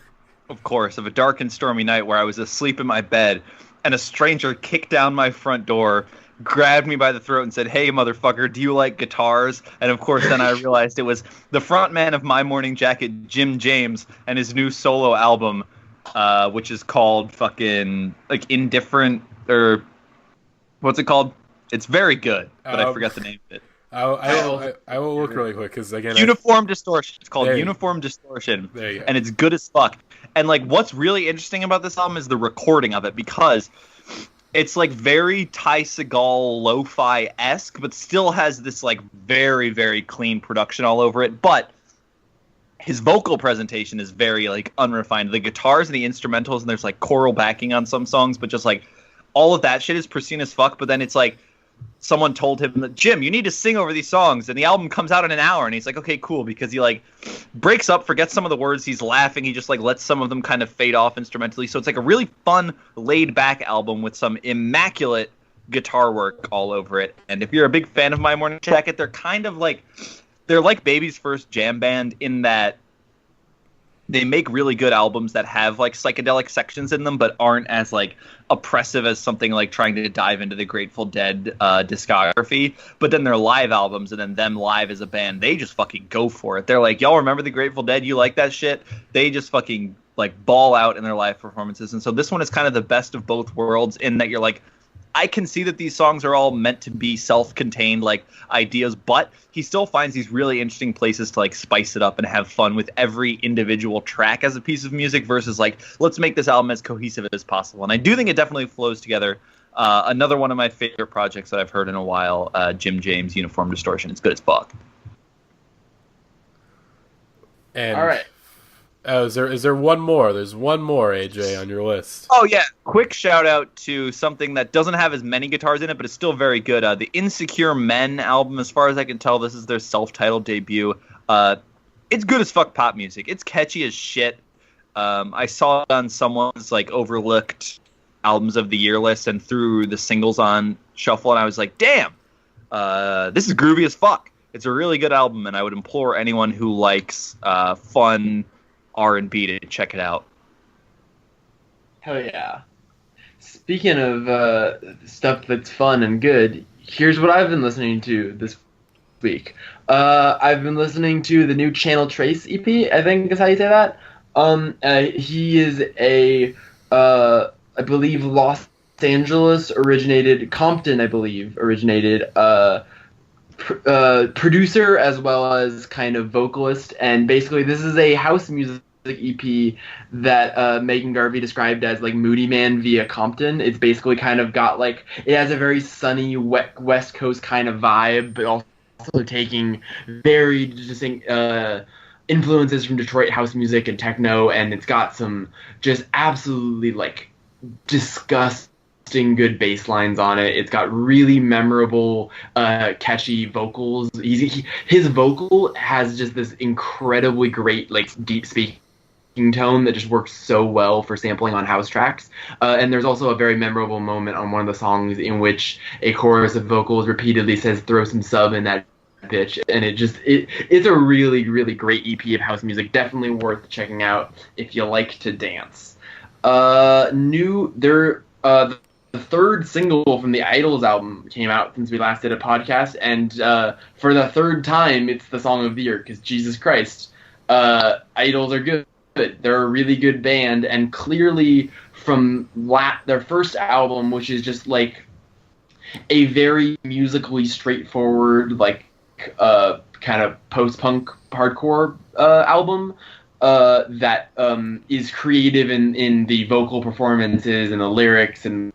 of course, of a dark and stormy night where I was asleep in my bed, and a stranger kicked down my front door, grabbed me by the throat, and said, "Hey, motherfucker, do you like guitars?" And, of course, then I realized it was the frontman of My Morning Jacket, Jim James, and his new solo album, which is called fucking like Indifferent, or what's it called? It's very good, but I forgot the name of it. I will look really quick because again, Uniform Distortion. It's called Uniform Distortion, and it's good as fuck. And like, what's really interesting about this album is the recording of it, because it's like very Ty Segall lo-fi-esque, but still has this like very, very clean production all over it. But his vocal presentation is very like unrefined. The guitars and the instrumentals, and there's like choral backing on some songs, but just like all of that shit is pristine as fuck. But then it's like someone told him, "Jim, you need to sing over these songs," and the album comes out in an hour, and he's like, "Okay, cool," because he like breaks up, forgets some of the words, he's laughing, he just like lets some of them kind of fade off instrumentally. So it's like a really fun, laid back album with some immaculate guitar work all over it. And if you're a big fan of My Morning Jacket, they're like Baby's first jam band in that they make really good albums that have like psychedelic sections in them, but aren't as like oppressive as something like trying to dive into the Grateful Dead discography. But then their live albums, and then them live as a band, they just fucking go for it. They're like, "Y'all remember the Grateful Dead? You like that shit?" They just fucking like ball out in their live performances. And so this one is kind of the best of both worlds, in that you're like, I can see that these songs are all meant to be self-contained like ideas, but he still finds these really interesting places to like spice it up and have fun with every individual track as a piece of music, versus like, let's make this album as cohesive as possible. And I do think it definitely flows together. Another one of my favorite projects that I've heard in a while, Jim James, Uniform Distortion. It's good as fuck. And all right. Is there one more? There's one more, AJ, on your list. Oh, yeah. Quick shout out to something that doesn't have as many guitars in it, but it's still very good. The Insecure Men album, as far as I can tell, this is their self-titled debut. It's good as fuck pop music. It's catchy as shit. I saw it on someone's like overlooked albums of the year list and threw the singles on shuffle, and I was like, damn, this is groovy as fuck. It's a really good album, and I would implore anyone who likes fun R&B to check it out. Hell yeah. Speaking of stuff that's fun and good, here's what I've been listening to this week. I've been listening to the new Channel Trace EP, I think is how you say that. He is I believe Los Angeles originated, Compton I believe originated, producer as well as kind of vocalist, and basically this is a house music EP that Megan Garvey described as like Moody Man via Compton. It's basically kind of got like, it has a very sunny West Coast kind of vibe, but also taking very distinct influences from Detroit house music and techno, and it's got some just absolutely like disgusting good bass lines on it. It's got really memorable, catchy vocals. His vocal has just this incredibly great, like, deep speaking tone that just works so well for sampling on house tracks. And there's also a very memorable moment on one of the songs in which a chorus of vocals repeatedly says, "Throw some sub in that bitch," and it's a really, really great EP of house music. Definitely worth checking out if you like to dance. The third single from the Idols album came out since we last did a podcast, and for the third time, it's the song of the year, because Jesus Christ, Idols are good. They're a really good band, and clearly from their first album, which is just like a very musically straightforward, like kind of post-punk hardcore album that is creative in the vocal performances and the lyrics and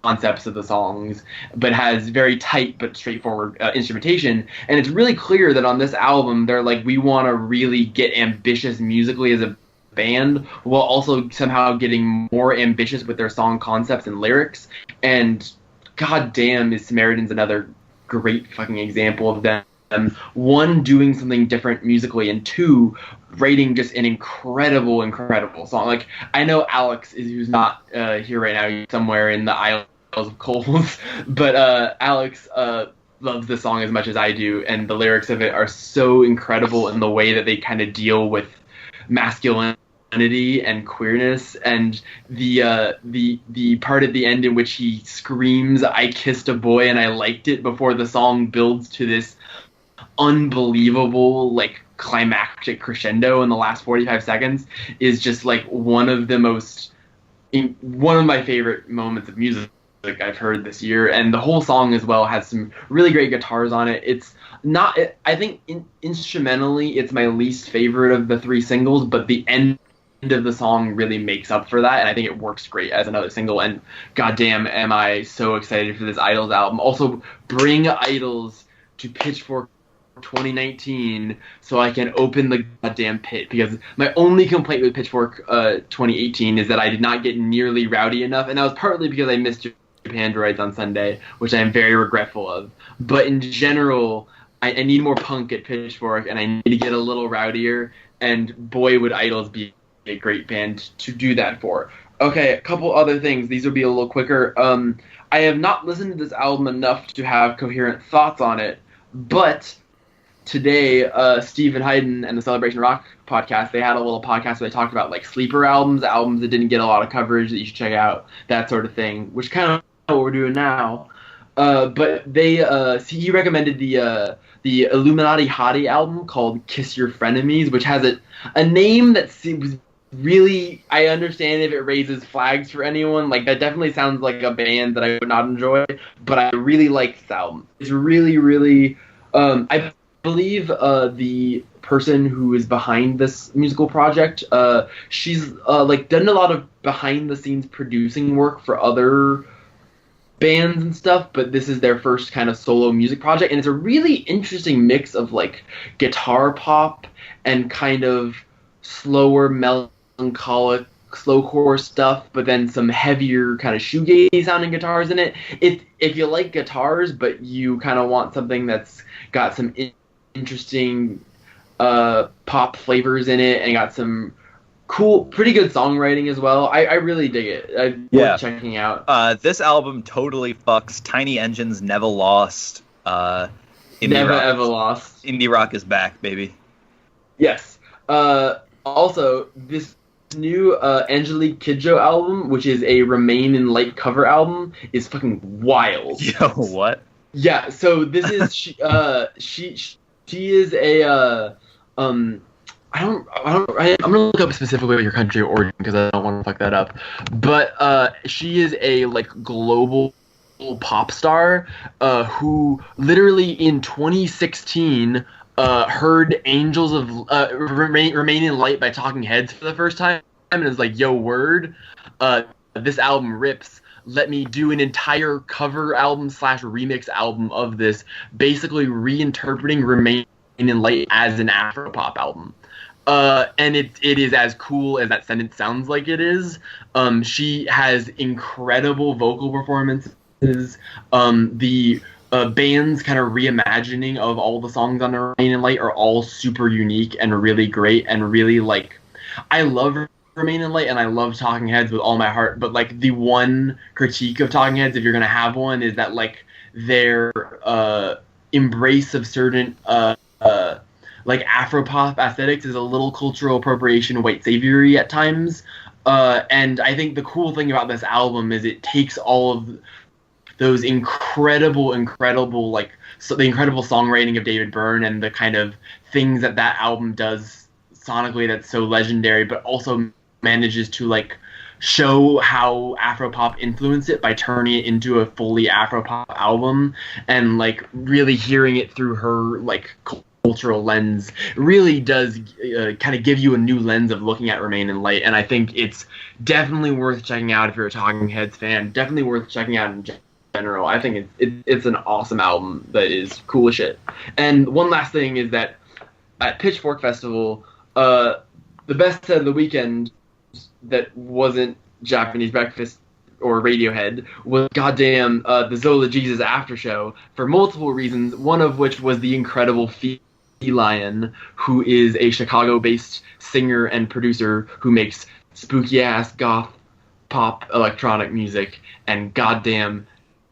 concepts of the songs, but has very tight but straightforward instrumentation. And it's really clear that on this album, they're like, we want to really get ambitious musically as a band, while also somehow getting more ambitious with their song concepts and lyrics. And goddamn, is Samaritans another great fucking example of them. One, doing something different musically, and two, writing just an incredible song. Like, I know Alex who's not here right now, he's somewhere in the Isles of Coals, but Alex loves this song as much as I do, and the lyrics of it are so incredible in the way that they kind of deal with masculinity and queerness, and the part at the end in which he screams, "I kissed a boy and I liked it," before the song builds to this unbelievable, like, climactic crescendo in the last 45 seconds, is just like one of my favorite moments of music I've heard this year. And the whole song as well has some really great guitars on it. It's not, I think instrumentally it's my least favorite of the three singles, but the end of the song really makes up for that, and I think it works great as another single. And goddamn, am I so excited for this Idols album. Also, bring Idols to Pitchfork 2019 so I can open the goddamn pit, because my only complaint with Pitchfork 2018 is that I did not get nearly rowdy enough, and that was partly because I missed Japan Droids on Sunday, which I am very regretful of. But in general, I need more punk at Pitchfork, and I need to get a little rowdier, and boy would Idols be a great band to do that for. Okay, a couple other things. These will be a little quicker. I have not listened to this album enough to have coherent thoughts on it, but today, Stephen Hayden and the Celebration Rock podcast, they had a little podcast where they talked about, like, sleeper albums that didn't get a lot of coverage that you should check out, that sort of thing, which kind of what we're doing now. But he recommended the Illuminati Hottie album called Kiss Your Frenemies, which has a name that seems really, I understand if it raises flags for anyone, like, that definitely sounds like a band that I would not enjoy, but I really like this album. It's really, really, I believe the person who is behind this musical project, she's like done a lot of behind the scenes producing work for other bands and stuff, but this is their first kind of solo music project, and it's a really interesting mix of, like, guitar pop and kind of slower, melancholic, slowcore stuff, but then some heavier kind of shoegazy sounding guitars in it. If you like guitars, but you kind of want something that's got some interesting pop flavors in it and got some cool, pretty good songwriting as well, I really dig it. Worth checking out. This album totally fucks Tiny Engine's Never Lost. Ever Lost. Indie rock is back, baby. Yes. Also, this new Angelique Kidjo album, which is a Remain in Light cover album, is fucking wild. Yo, what? Yeah, so this is she is a I'm gonna look up specifically your country of origin because I don't want to fuck that up. But she is a, like, global pop star who literally in 2016 heard Angels of Remain in Light by Talking Heads for the first time, and is like, yo, word, this album rips. Let me do an entire cover album / remix album of this, basically reinterpreting Remain in Light as an Afro-pop album. And it is as cool as that sentence sounds like it is. She has incredible vocal performances. The band's kind of reimagining of all the songs on Remain in Light are all super unique and really great, and really, like, I love Remain in Light and I love Talking Heads with all my heart, but, like, the one critique of Talking Heads, if you're gonna have one, is that, like, their embrace of certain like Afropop aesthetics is a little cultural appropriation, white saviory at times. And I think the cool thing about this album is it takes all of those incredible the incredible songwriting of David Byrne and the kind of things that album does sonically that's so legendary, but also manages to like show how Afropop influenced it by turning it into a fully Afropop album, and like really hearing it through her like cultural lens really does kind of give you a new lens of looking at Remain in Light. And I think it's definitely worth checking out if you're a Talking Heads fan. Definitely worth checking out in general. I think it's an awesome album that is cool as shit. And one last thing is that at Pitchfork Festival, the best set of the weekend that wasn't Japanese Breakfast or Radiohead was goddamn the Zola Jesus after show for multiple reasons, one of which was the incredible Lion, who is a Chicago-based singer and producer who makes spooky-ass goth pop electronic music, and goddamn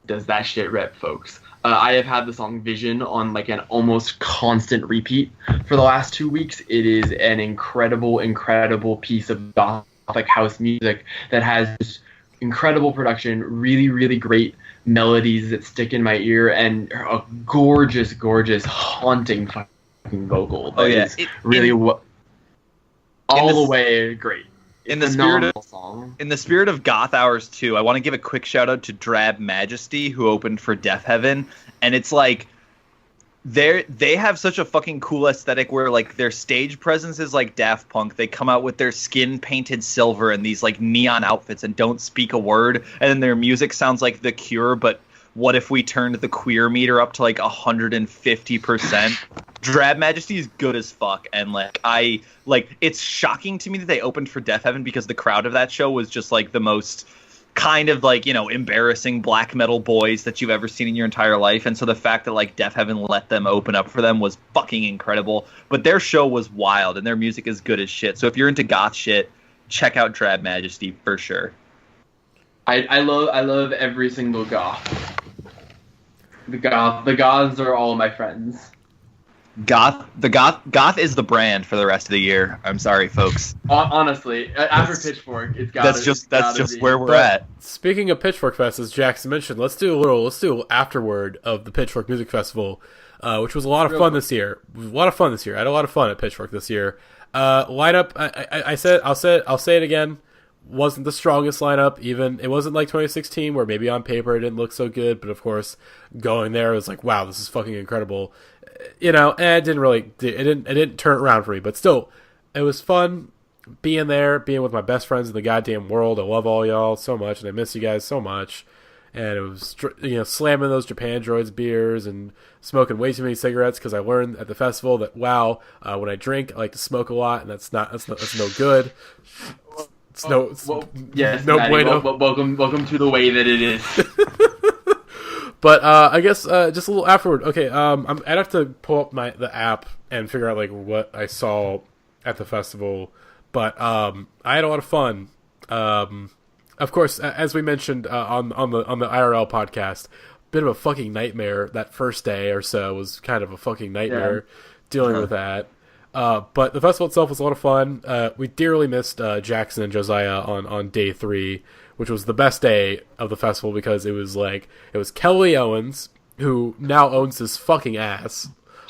does that shit rip, folks. I have had the song Vision on like an almost constant repeat for the last 2 weeks. It is an incredible piece of gothic house music that has incredible production, really great melodies that stick in my ear, and a gorgeous, haunting fucking vocal. That is really all the way great. In the spirit of Goth Hours 2, I want to give a quick shout out to Drab Majesty, who opened for Death Heaven, and it's like they have such a fucking cool aesthetic where like their stage presence is like Daft Punk. They come out with their skin painted silver and these like neon outfits and don't speak a word, and then their music sounds like The Cure, but what if we turned the queer meter up to like 150%? Drab Majesty is good as fuck, and it's shocking to me that they opened for Death Heaven because the crowd of that show was just like the most kind of like, you know, embarrassing black metal boys that you've ever seen in your entire life, and so the fact that like Death Heaven let them open up for them was fucking incredible. But their show was wild, and their music is good as shit. So if you're into goth shit, check out Drab Majesty for sure. I love every single goth. The goths are all my friends. Goth is the brand for the rest of the year. I'm sorry, folks. Honestly, after Pitchfork, it's got. That's just where we're at. Speaking of Pitchfork Fest, as Jackson mentioned, let's do a little afterword of the Pitchfork Music Festival, which was a lot of fun this year. I had a lot of fun at Pitchfork this year. Lineup, I'll say it again. Wasn't the strongest lineup. Even it wasn't like 2016, where maybe on paper it didn't look so good, but of course, going there it was like, wow, this is fucking incredible. You know, and it didn't turn it around for me, but still, it was fun being there, being with my best friends in the goddamn world. I love all y'all so much, and I miss you guys so much. And it was, you know, slamming those Japan Droids beers and smoking way too many cigarettes, because I learned at the festival that when I drink, I like to smoke a lot, and that's no good. It's no Matty, bueno. Welcome to the way that it is. But I guess just a little afterward. Okay, I'd have to pull up the app and figure out like what I saw at the festival. But I had a lot of fun. Of course, as we mentioned on the IRL podcast, bit of a fucking nightmare. That first day or so was kind of a fucking nightmare dealing with that. But the festival itself was a lot of fun. We dearly missed Jackson and Josiah on day 3, which was the best day of the festival, because it was Kelly Owens, who now owns his fucking ass.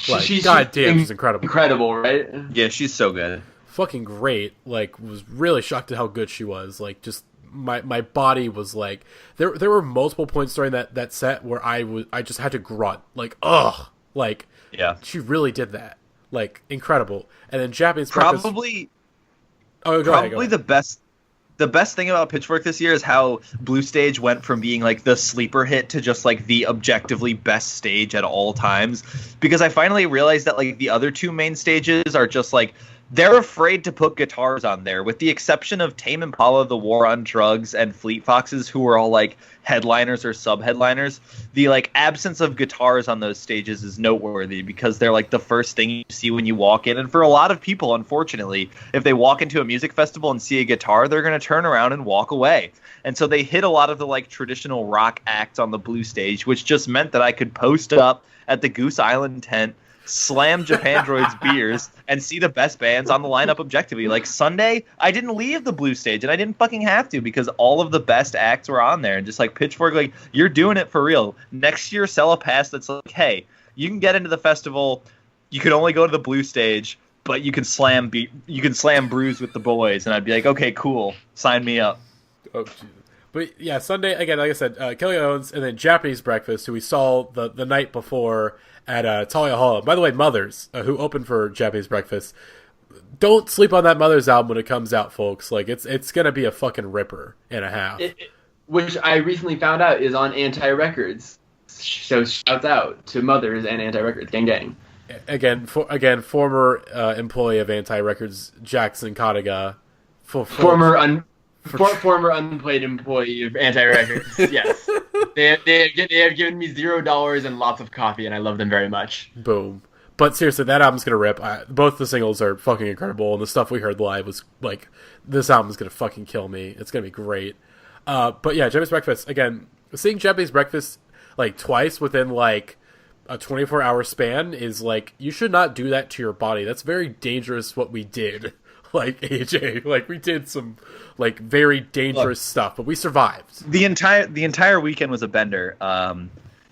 Like, goddamn, she's incredible. Incredible, right? Yeah, she's so good. Fucking great. Like, was really shocked at how good she was. Like, just my body was like, there were multiple points during that set where I just had to grunt. Like, ugh. Like, yeah, she really did that. Like, incredible. And then Japanese probably the best thing about Pitchfork this year is how Blue Stage went from being like the sleeper hit to just like the objectively best stage at all times, because I finally realized that like the other two main stages are just like, they're afraid to put guitars on there, with the exception of Tame Impala, The War on Drugs, and Fleet Foxes, who are all like headliners or sub-headliners. The like absence of guitars on those stages is noteworthy, because they're like the first thing you see when you walk in. And for a lot of people, unfortunately, if they walk into a music festival and see a guitar, they're going to turn around and walk away. And so they hit a lot of the like traditional rock acts on the Blue Stage, which just meant that I could post up at the Goose Island tent, slam Japandroid's beers, and see the best bands on the lineup objectively. Like Sunday, I didn't leave the blue stage, and I didn't fucking have to because all of the best acts were on there. And just like Pitchfork, like, you're doing it for real. Next year, sell a pass that's like, hey, you can get into the festival. You can only go to the blue stage, but you can slam brews with the boys. And I'd be like, okay, cool, sign me up. Oh, Jesus. But yeah, Sunday again, like I said, Kelly Owens, and then Japanese Breakfast, who we saw the night before at Talia Hall. By the way, Mothers, who opened for Japanese Breakfast, don't sleep on that Mothers album when it comes out, folks. Like it's gonna be a fucking ripper and a half. Which I recently found out is on Anti Records. So shouts out to Mothers and Anti Records, gang gang. Again, former employee of Anti Records, Jackson Kataga, former unemployed employee of Anti Records. Yes, they have given me $0 and lots of coffee, and I love them very much. Boom. But seriously, that album's gonna rip. Both the singles are fucking incredible, and the stuff we heard live was like, this album's gonna fucking kill me. It's gonna be great. But yeah, Japanese Breakfast, again, seeing Japanese Breakfast like twice within like a 24-hour span is like, you should not do that to your body. That's very dangerous what we did. Like, AJ, like, we did some like very dangerous stuff, but we survived. The entire weekend was a bender.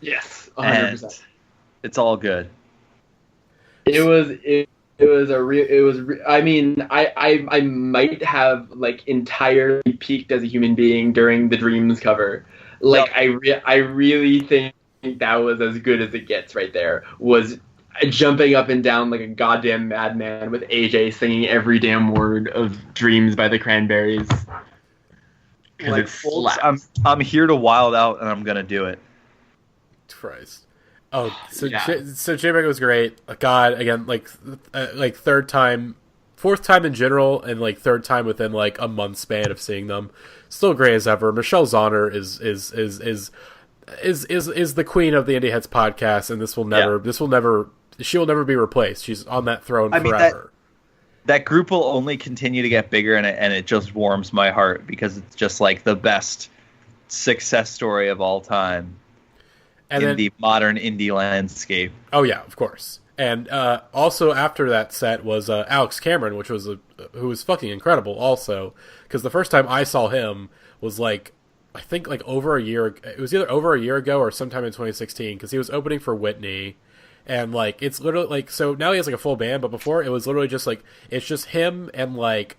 Yes, 100%. It's all good. I mean, I might have like entirely peaked as a human being during the Dreams cover. Like, yep. I really think that was as good as it gets right there. Was jumping up and down like a goddamn madman with AJ singing every damn word of Dreams by the Cranberries. Because like, it slaps. I'm here to wild out, and I'm gonna do it. Christ. Oh, so yeah. So J-Bag was great. God, again, like third time, fourth time in general, and like third time within like a month span of seeing them. Still great as ever. Michelle Zauner is the queen of the Indieheads podcast, and she will never be replaced. She's on that throne forever. That group will only continue to get bigger, and it just warms my heart because it's just like the best success story of all time. And in the modern indie landscape. Oh yeah, of course. And also after that set was Alex Cameron, who was fucking incredible. Also, because the first time I saw him was like, I think like over a year. It was either over a year ago or sometime in 2016, because he was opening for Whitney, and like it's literally like, so now he has like a full band, but before it was literally just like, it's just him and like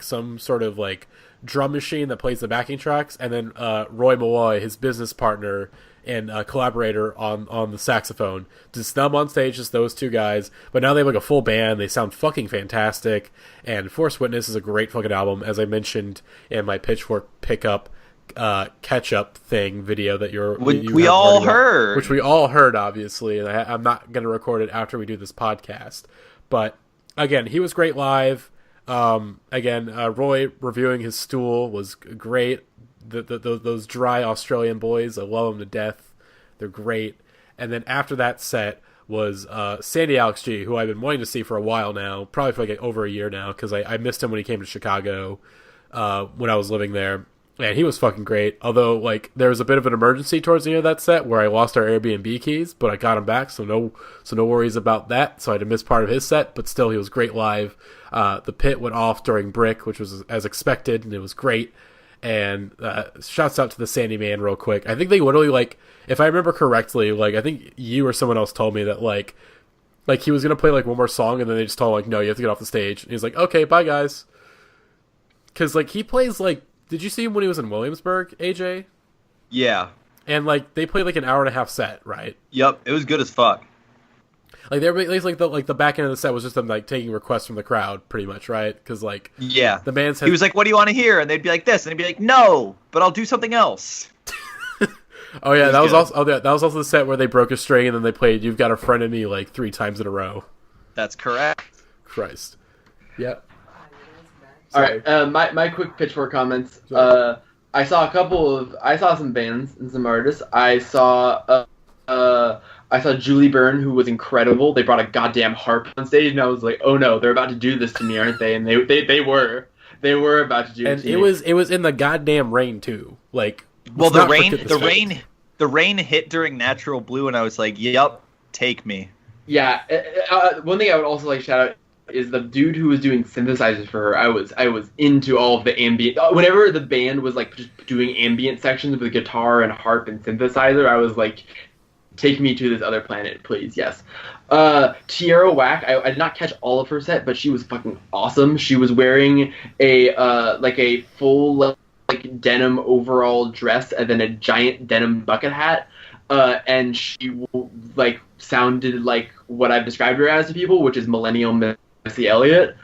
some sort of like drum machine that plays the backing tracks, and then Roy Malloy, his business partner and collaborator on the saxophone. Just them on stage, just those two guys. But now they have like a full band. They sound fucking fantastic. And Force Witness is a great fucking album, as I mentioned in my Pitchfork pickup catch-up thing video that which we all heard. Which we all heard, obviously. And I'm not going to record it after we do this podcast. But again, he was great live. Roy reviewing his stool was great. Those dry Australian boys, I love them to death. They're great. And then after that set was Sandy Alex G, who I've been wanting to see for a while now, probably for like over a year now, because I missed him when he came to Chicago when I was living there. And he was fucking great. Although, like, there was a bit of an emergency towards the end of that set where I lost our Airbnb keys, but I got him back, so no worries about that. So I had to miss part of his set, but still, he was great live. The pit went off during Brick, which was as expected, and it was great. And shouts out to the Sandy Man real quick. I think they literally, like, if I remember correctly, like, I think you or someone else told me that, like he was going to play, like, one more song, and then they just told him, like, no, you have to get off the stage. And he's like, okay, bye, guys. Because, like, he plays, like, did you see him when he was in Williamsburg, AJ? Yeah. And, like, they played, like, an hour and a half set, right? Yep, it was good as fuck. Like, at least, like, the back end of the set was just them, like, taking requests from the crowd, pretty much, right? Because, like, yeah, the band said, he was like, "What do you want to hear?" And they'd be like, "This," and he'd be like, "No, but I'll do something else." Oh yeah, that was also the set where they broke a string and then they played "You've Got a Friend in Me" like 3 times in a row. That's correct. Christ. Yep. All right, my quick Pitchfork comments. I saw some bands and some artists. I saw Julie Byrne, who was incredible. They brought a goddamn harp on stage, and I was like, "Oh no, they're about to do this to me, aren't they?" And they were about to do it to me. And it was in the goddamn rain too. Like, well, the rain hit during Natural Blue, and I was like, "Yep, take me." Yeah, one thing I would also like to shout out is the dude who was doing synthesizers for her. I was into all of the ambient. Whenever the band was like just doing ambient sections with guitar and harp and synthesizer, I was like, take me to this other planet, please. Yes. Tierra Whack, I did not catch all of her set, but she was fucking awesome. She was wearing a full like denim overall dress and then a giant denim bucket hat. And she like sounded like what I've described her as to people, which is millennial Missy Elliott.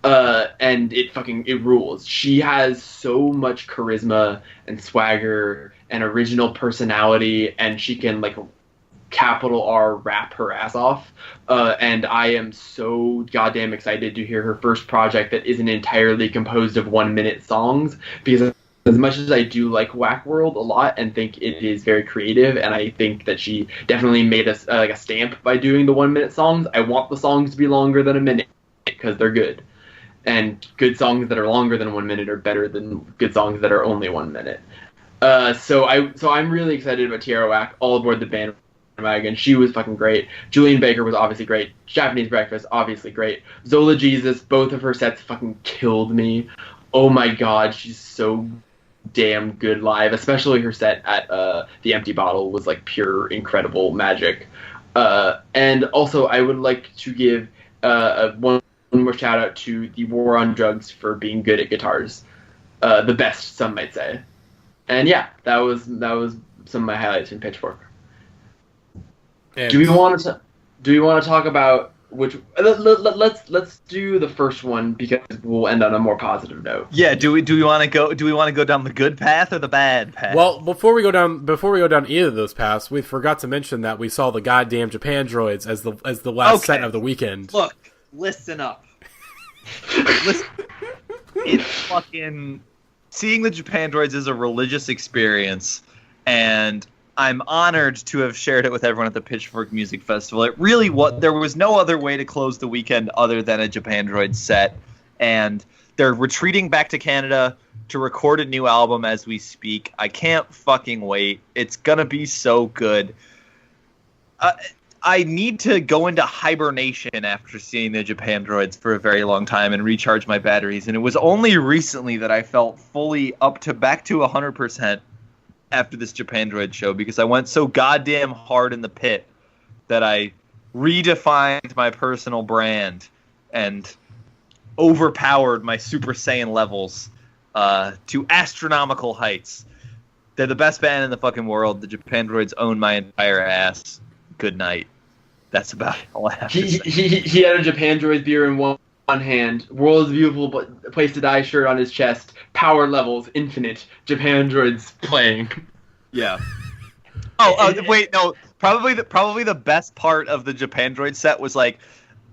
And it rules. She has so much charisma and swagger and original personality, and she can like capital R rap her ass off. And I am so goddamn excited to hear her first project that isn't entirely composed of 1-minute songs, because as much as I do like Whack World a lot and think it is very creative, and I think that she definitely made us like a stamp by doing the 1-minute songs, I want the songs to be longer than a minute because they're good. And good songs that are longer than 1 minute are better than good songs that are only 1 minute. So I'm really excited about Tierra Whack, all aboard the bandwagon. She was fucking great. Julien Baker was obviously great. Japanese Breakfast, obviously great. Zola Jesus, both of her sets fucking killed me. Oh my god, she's so damn good live, especially her set at the Empty Bottle was like pure incredible magic. And also I would like to give one more shout out to the War on Drugs for being good at guitars, the best, some might say. And yeah, that was some of my highlights from Pitchfork. And do we want to talk about which? Let's do the first one because we'll end on a more positive note. Yeah. Do we want to go down the good path or the bad path? Well, before we go down either of those paths, we forgot to mention that we saw the goddamn Japan droids as the last set of the weekend. Look, listen up. Listen. It's fucking seeing the Japan droids is a religious experience, and I'm honored to have shared it with everyone at the Pitchfork Music Festival. It really there was no other way to close the weekend other than a Japan droid set, and they're retreating back to Canada to record a new album as we speak. I can't fucking wait. It's gonna be so good. I need to go into hibernation after seeing the Japan droids for a very long time and recharge my batteries. And it was only recently that I felt fully back to 100% after this Japan droid show, because I went so goddamn hard in the pit that I redefined my personal brand and overpowered my Super Saiyan levels to astronomical heights. They're the best band in the fucking world. The Japan droids own my entire ass. Good night. That's about all I have to say. He had a Japan droid beer in one hand, World's Beautiful Place to Die shirt on his chest, power levels infinite, Japan droids playing. Yeah. Wait, no. Probably the best part of the Japan droid set was like,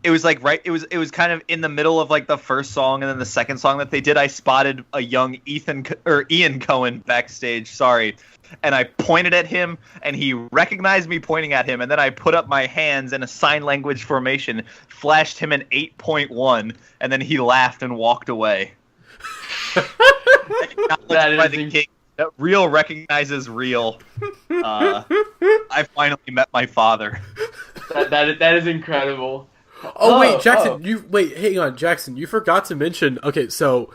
it was kind of in the middle of like the first song and then the second song that they did. I spotted a young Ian Cohen backstage. Sorry. And I pointed at him, and he recognized me pointing at him, and then I put up my hands in a sign language formation, flashed him an 8.1, and then he laughed and walked away. That is king. Real recognizes real. I finally met my father. That is incredible. Wait, Jackson, hang on, Jackson, you forgot to mention. Okay, so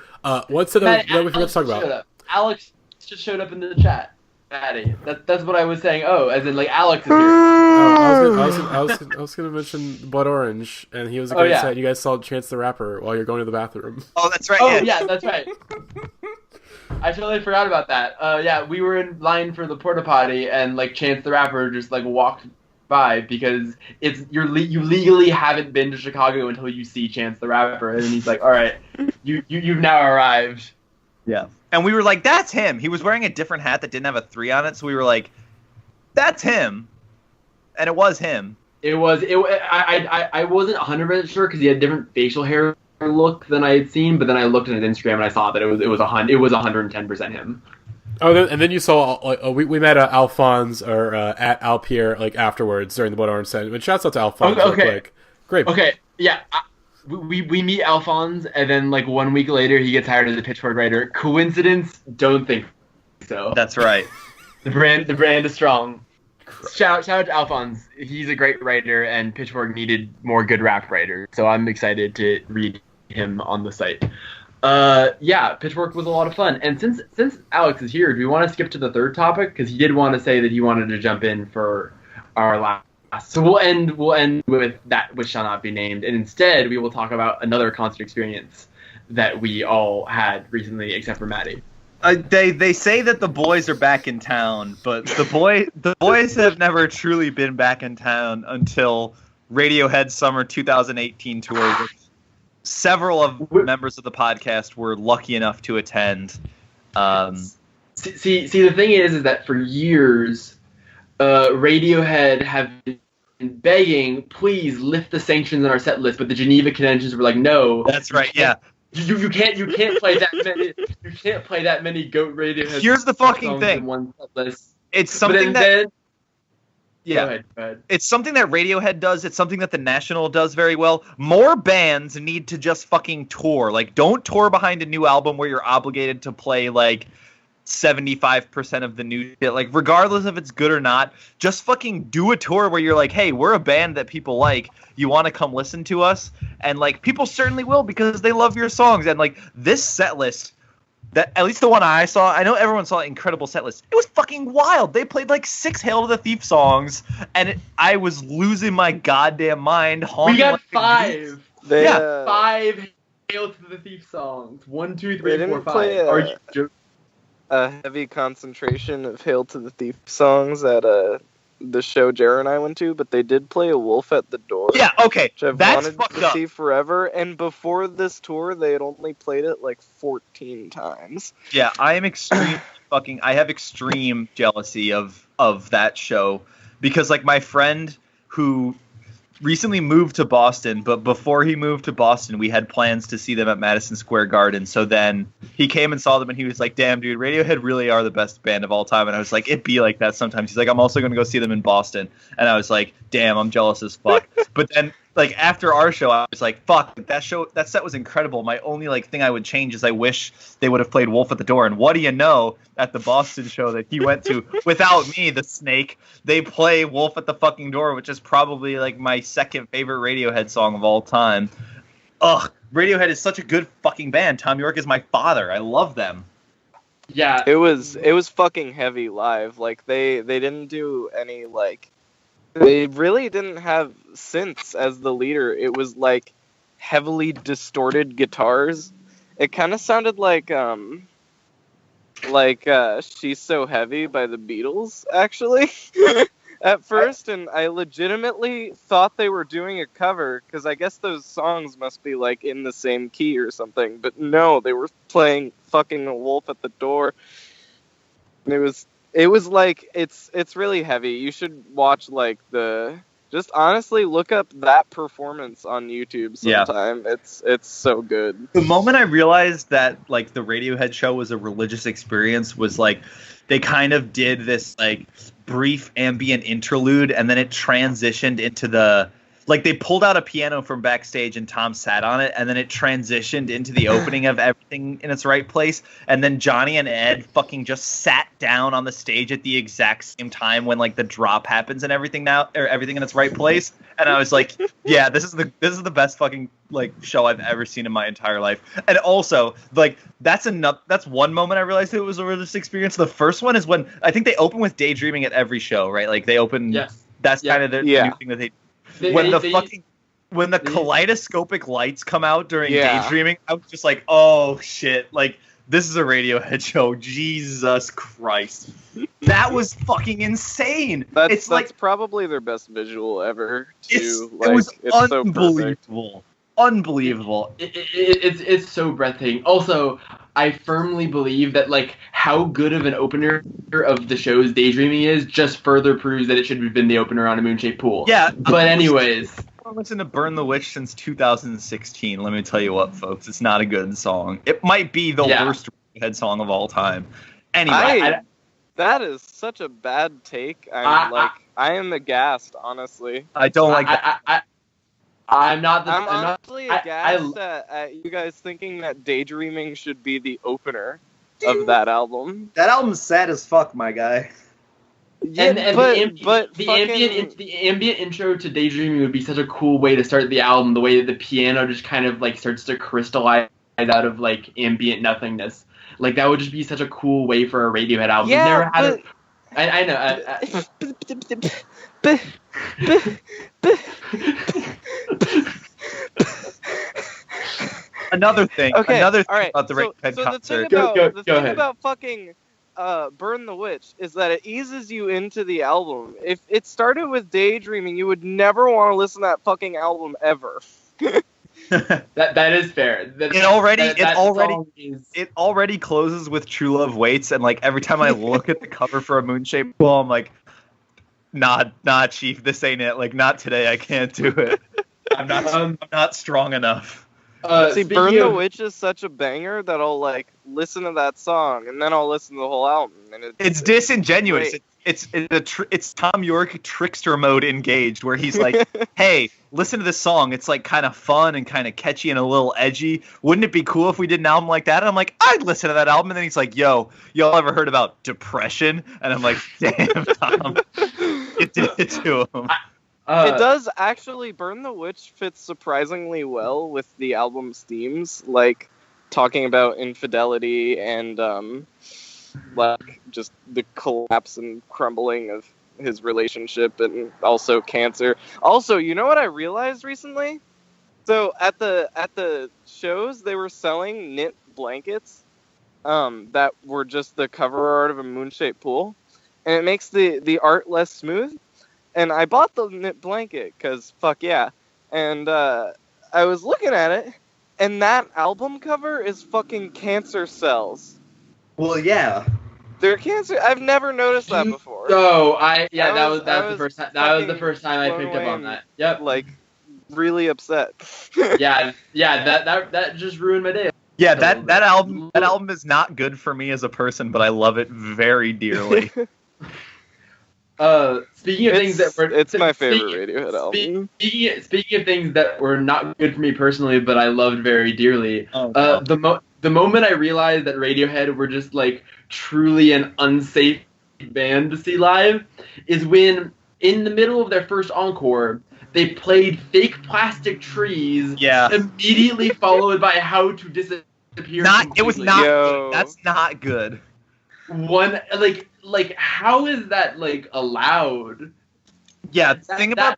what's that we forgot to talk about? Alex just showed up in the chat. Matty. That's what I was saying. Oh, as in like Alex is here. I was gonna mention Blood Orange, and he was a great set. You guys saw Chance the Rapper while you're going to the bathroom. Oh, that's right. Oh yeah, that's right. I totally forgot about that. Yeah, we were in line for the porta potty, and like Chance the Rapper just like walked by because you legally haven't been to Chicago until you see Chance the Rapper, and he's like, all right, you've now arrived. Yeah. And we were like, that's him. He was wearing a different hat that didn't have a 3 on it, so we were like, that's him. And it was him. I wasn't 100% sure because he had different facial hair look than I had seen, but then I looked at his Instagram and I saw that it was 110% him. Oh, and then you saw we met Alphonse or at Alpier like afterwards during the Blood Orange set. But shouts out to Alphonse. Okay. Real quick. Great. Okay. Yeah. We meet Alphonse, and then like 1 week later he gets hired as a Pitchfork writer. Coincidence? Don't think so. That's right. The brand is strong. Shout out to Alphonse. He's a great writer, and Pitchfork needed more good rap writers. So I'm excited to read him on the site. Yeah, Pitchfork was a lot of fun. And since Alex is here, do we want to skip to the third topic? Because he did want to say that he wanted to jump in for our last. So we'll end with that which shall not be named, and instead we will talk about another concert experience that we all had recently, except for Matty. They say that the boys are back in town, but the boys have never truly been back in town until Radiohead's summer 2018 tour, which several of members of the podcast were lucky enough to attend. See, the thing is that for years, Radiohead have been begging, please lift the sanctions on our set list, but the Geneva Conventions were like, no. That's right. Yeah. You can't play that many. You can't play that many Goat Radiohead. Here's the fucking thing. In one set list. It's something that. Yeah. Go ahead. It's something that Radiohead does. It's something that the National does very well. More bands need to just fucking tour. Like, don't tour behind a new album where you're obligated to play like 75% of the new shit. Like, regardless if it's good or not, just fucking do a tour where you're like, hey, we're a band that people like. You want to come listen to us? And like, people certainly will because they love your songs. And like, this set list, that at least the one I saw, I know everyone saw an incredible set list. It was fucking wild. They played like 6 Hail to the Thief songs, and I was losing my goddamn mind. We got like 5. They, yeah, 5 Hail to the Thief songs. 1, 2, 3, 4, 5. Are you joking? A heavy concentration of Hail to the Thief songs at the show Jared and I went to, but they did play A Wolf at the Door. Yeah, okay. Which I've That's wanted fucked to up. see forever, and before this tour, they had only played it like 14 times. Yeah, I am extreme I have extreme jealousy of that show because like my friend who recently moved to Boston, but before he moved to Boston, we had plans to see them at Madison Square Garden. So then he came and saw them, and he was like, damn, dude, Radiohead really are the best band of all time. And I was like, it'd be like that sometimes. He's like, I'm also going to go see them in Boston. And I was like, damn, I'm jealous as fuck. But then, like, after our show, I was like, fuck, that set was incredible. My only, like, thing I would change is I wish they would have played Wolf at the Door. And what do you know, at the Boston show that he went to, without me, the snake, they play Wolf at the fucking Door, which is probably, like, my second favorite Radiohead song of all time. Ugh, Radiohead is such a good fucking band. Thom Yorke is my father. I love them. Yeah. It was fucking heavy live. Like, they didn't do any, like, they really didn't have synths as the leader. It was like heavily distorted guitars. It kind of sounded like She's So Heavy by the Beatles, actually, at first. And I legitimately thought they were doing a cover because I guess those songs must be like in the same key or something. But no, they were playing fucking A Wolf at the Door. And it was like, it's really heavy. You should watch, like, just honestly look up that performance on YouTube sometime. Yeah. It's so good. The moment I realized that, like, the Radiohead show was a religious experience was, like, they kind of did this, like, brief ambient interlude, and then it transitioned into the... Like, they pulled out a piano from backstage and Thom sat on it, and then it transitioned into the opening of Everything in Its Right Place, and then Johnny and Ed fucking just sat down on the stage at the exact same time when, like, the drop happens and Everything in Its Right Place, and I was like, yeah, this is the best fucking, like, show I've ever seen in my entire life. And also, like, that's one moment I realized it was a religious experience. The first one is when, I think they open with Daydreaming at every show, right? Like, they open, yes. That's kind of the new thing that they when the kaleidoscopic lights come out during Daydreaming, I was just like, oh shit, like, this is a Radiohead show. Jesus Christ. That was fucking insane. That's probably their best visual ever, too. It was unbelievable. Unbelievable. It's so breathtaking. Also, I firmly believe that, like, how good of an opener of the show's Daydreaming is just further proves that it should have been the opener on A Moon-Shaped Pool. Yeah. But anyways. I've listened to Burn the Witch since 2016. Let me tell you what, folks. It's not a good song. It might be the worst Radiohead song of all time. Anyway. That is such a bad take. I am aghast, honestly. I don't like that. I'm honestly aghast at you guys thinking that Daydreaming should be the opener of that album. That album's sad as fuck, my guy. And fucking... the ambient intro to Daydreaming would be such a cool way to start the album. The way that the piano just kind of like starts to crystallize out of like ambient nothingness. Like that would just be such a cool way for a Radiohead album. Yeah, Never had but... I know. Another thing Okay, about the Radiohead so concert. The thing ahead. about fucking Burn the Witch is that it eases you into the album. If it started with Daydreaming, you would never want to listen to that fucking album ever. That is fair. It already closes with True Love Waits, and like every time I look at the cover for a Moonshaped Pool, I'm like, nah, Chief, this ain't it. Like, not today. I can't do it. I'm not strong enough. See, Burn the Witch is such a banger that I'll like listen to that song and then I'll listen to the whole album. And it's disingenuous. Great. It's Thom Yorke trickster mode engaged, where he's like, "Hey, listen to this song. It's like kind of fun and kind of catchy and a little edgy. Wouldn't it be cool if we did an album like that?" And I'm like, "I'd listen to that album." And then he's like, "Yo, y'all ever heard about depression?" And I'm like, "Damn, Thom, you did it to him." It does actually. Burn the Witch fits surprisingly well with the album's themes, like talking about infidelity and like just the collapse and crumbling of his relationship, and also cancer. Also, you know what I realized recently? So at the shows, they were selling knit blankets that were just the cover art of a moon-shaped pool, and it makes the art less smooth. And I bought the knit blanket, because fuck yeah. And I was looking at it, and that album cover is fucking cancer cells. Well, yeah. They're cancer. I've never noticed that before. So that was the first time I picked up on that. Yep. Like, really upset. yeah, that just ruined my day. Yeah, that album is not good for me as a person, but I love it very dearly. Speaking of things that were... It's my favorite Radiohead album. Speaking of things that were not good for me personally, but I loved very dearly, the moment I realized that Radiohead were just, like, truly an unsafe band to see live is when, in the middle of their first encore, they played Fake Plastic Trees, immediately followed by How to Disappear Completely. It was not good. That's not good. One, like, how is that, like, allowed? Yeah, that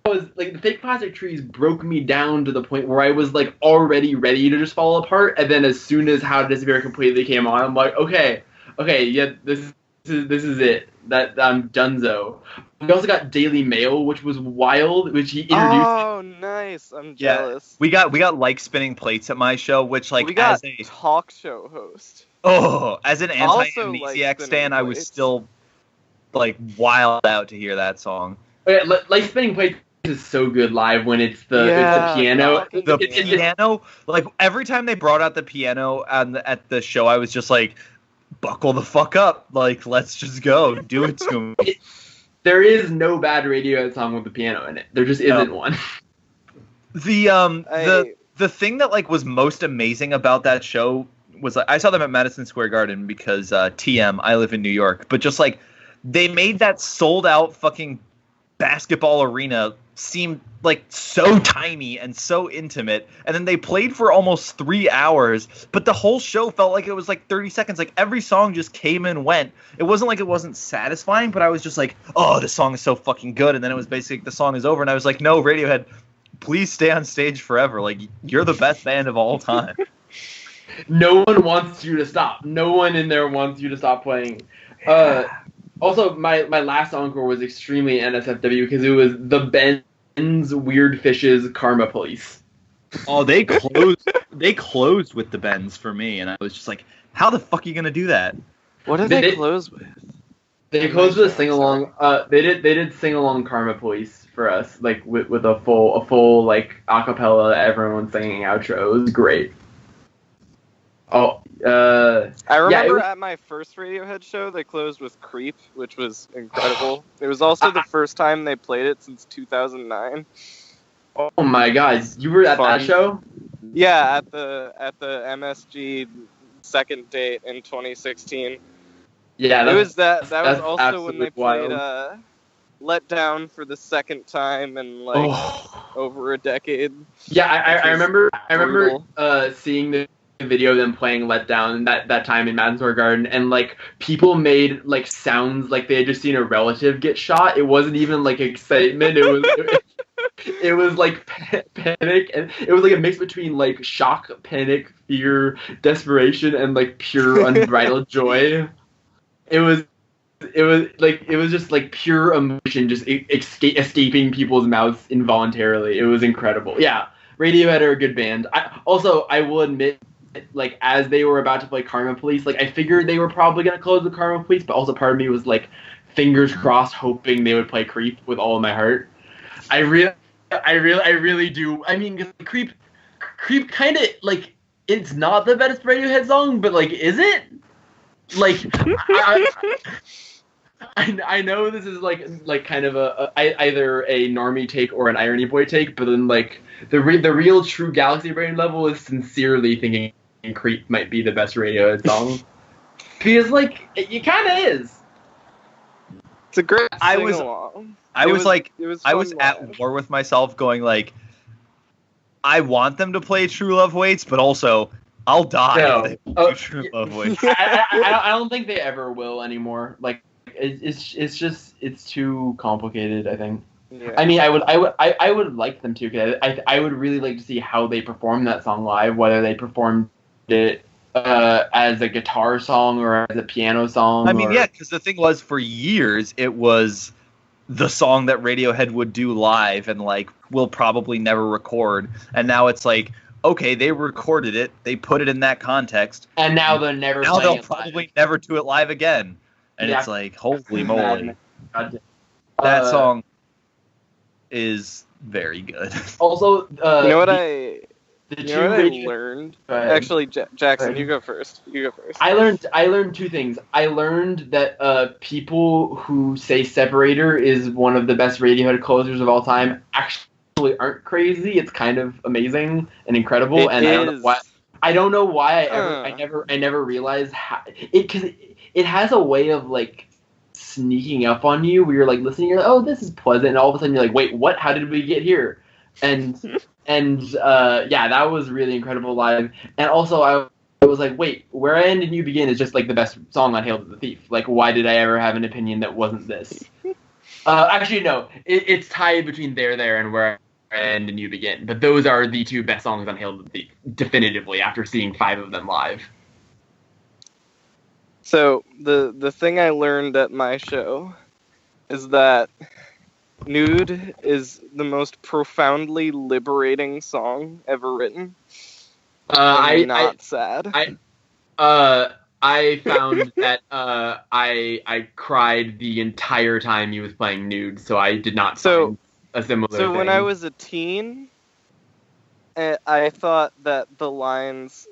was, like, the Fake Plastic Trees broke me down to the point where I was, like, already ready to just fall apart, and then as soon as How to Disappear Completely came on, I'm like, okay, yeah, this is it. I'm donezo. We also got Daily Mail, which was wild, which he introduced. Oh, nice. I'm jealous. We got like spinning plates at my show, which, like, we got as a talk show host. Oh, as an anti-amnesiac stan, I was still, like, wild out to hear that song. Yeah, like Spinning Plates is so good live when it's the piano. The piano, like, every time they brought out the piano at the show, I was just like, buckle the fuck up. Like, let's just go. Do it to me. There is no bad Radiohead song with the piano in it. There just isn't one. The thing that, like, was most amazing about that show was, like, I saw them at Madison Square Garden because TM, I live in New York, but just, like, they made that sold out fucking basketball arena seem, like, so tiny and so intimate, and then they played for almost 3 hours, but the whole show felt like it was like 30 seconds. Like, every song just came and went. It wasn't like it wasn't satisfying, but I was just like, oh, this song is so fucking good, and then it was basically the song is over, and I was like, no, Radiohead, please stay on stage forever. Like, you're the best band of all time. No one wants you to stop. No one in there wants you to stop playing. Also, my last encore was extremely NSFW because it was the Ben's Weird Fishes Karma Police. Oh, they closed with the Bens for me, and I was just like, how the fuck are you gonna do that? What did they close with? They closed with a sing along. They did sing along Karma Police for us, like with a full like acapella, everyone singing outro. It was great. Oh, I remember at my first Radiohead show, they closed with Creep, which was incredible. It was also the first time they played it since 2009. Oh my god, you were at that show? Yeah, at the MSG second date in 2016. Yeah, It was that was that's also when they absolutely played wild. Let Down for the second time in like Oh. over a decade. Yeah, Which I was remember brutal. seeing the video of them playing Let Down that time in Madison Square Garden, and like people made like sounds like they had just seen a relative get shot. It wasn't even like excitement. It was like panic, and it was like a mix between like shock, panic, fear, desperation, and like pure unbridled joy. It was it was just like pure emotion just escaping people's mouths involuntarily. It was incredible. Yeah, Radiohead are a good band. I will admit, like as they were about to play Karma Police, like I figured they were probably gonna close with Karma Police, but also part of me was like fingers crossed, hoping they would play Creep with all of my heart. I really do. I mean, Creep kind of like it's not the best Radiohead song, but like, is it? Like, I know this is like kind of either a normie take or an irony boy take, but then like the real true Galaxy Brain level is sincerely thinking Creep might be the best Radiohead song because like it kind of is. It's a great I was sing-along. I was I was at war with myself, going like, I want them to play True Love Waits, but also I'll die if they play True Love Waits. I don't think they ever will anymore. Like it's just it's too complicated. I think. Yeah. I mean, I would like them to. Cause I would really like to see how they perform that song live. Whether they performed it as a guitar song or as a piano song. I mean, yeah, because the thing was, for years it was the song that Radiohead would do live and like will probably never record, and now it's like, okay, they recorded it, they put it in that context, and now they're never. Now they'll it probably live. never do it live again, and Yeah. it's like, holy moly, God. that song is very good. Also, You know what the you two know what I radio- learned? Go ahead. Actually, Go Jackson, ahead. you go first. I learned two things. I learned that people who say Separator is one of the best Radiohead closers of all time actually aren't crazy. It's kind of amazing and incredible, and I don't know why I never realized how because it has a way of like sneaking up on you where you're like listening, you're like, oh, this is pleasant, and all of a sudden you're like, wait, what? How did we get here? And yeah, that was really incredible live. And also I was like, wait, Where I End and You Begin is just like the best song on Hail to the Thief. Like, why did I ever have an opinion that wasn't this? Actually, no, it's tied between There and Where I End and You Begin. But those are the two best songs on Hail to the Thief, definitively, after seeing 5 of them live. So the thing I learned at my show is that Nude is the most profoundly liberating song ever written. Not sad. I found that I cried the entire time he was playing Nude, so I did not find a similar thing. So when I was a teen, I thought that the lines,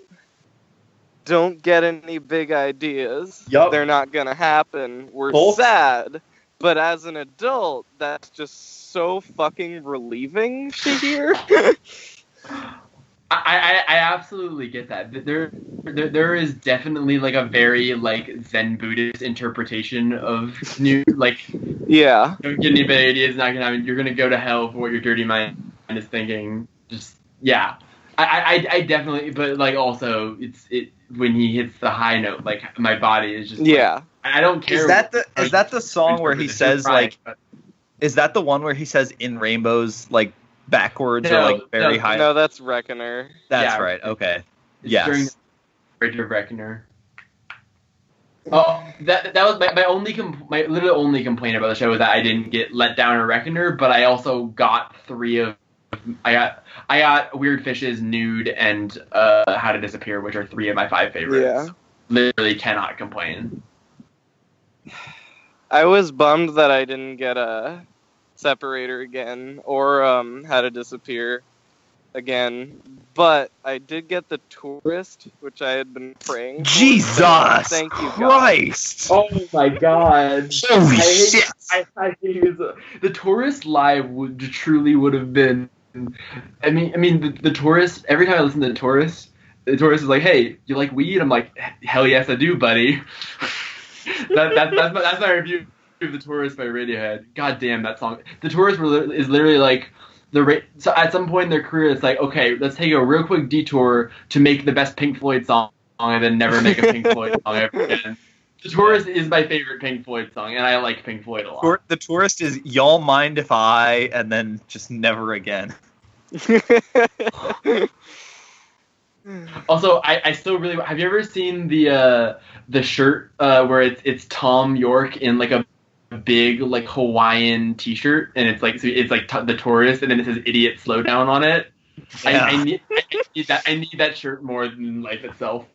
"Don't get any big ideas, they're not gonna happen," were sad. But as an adult, that's just so fucking relieving to hear. I absolutely get that. There is definitely like a very like Zen Buddhist interpretation of Nude. Like, yeah, don't get any bad ideas, not gonna happen. You're gonna go to hell for what your dirty mind is thinking. Just yeah, I definitely. But like also, it when he hits the high note, like my body is just like, I don't care. Is that the song where he says like? Is that the one where he says "in rainbows" like backwards or like very high? No, that's Reckoner. That's right. Okay. Yes. During the Bridge of Reckoner. Oh, that was my only my literal only complaint about the show was that I didn't get Let Down or Reckoner, but I also got 3 of. I got Weird Fishes, Nude, and How to Disappear, which are 3 of my 5 favorites. Yeah. Literally cannot complain. I was bummed that I didn't get a Separator again or How to Disappear again, but I did get The Tourist, which I had been praying for. Jesus! Thank you, Christ! Oh my god! Holy shit! The Tourist live truly would have been. I mean, the Tourist. Every time I listen to the Tourist is like, "Hey, you like weed?" I'm like, "Hell yes, I do, buddy." That's my review of The Tourist by Radiohead. God damn that song. The Tourist is literally like so at some point in their career, it's like, okay, let's take a real quick detour to make the best Pink Floyd song, and then never make a Pink Floyd song ever again. The Tourist is my favorite Pink Floyd song, and I like Pink Floyd a lot. The Tourist is Y'all Mind If I, and then just never again. Also, I still really... Have you ever seen the shirt where it's Thom Yorke in like a big like Hawaiian T-shirt, and it's like The Tourist, and then it says "Idiot Slow Down" on it? Yeah. I need that. I need that shirt more than life itself.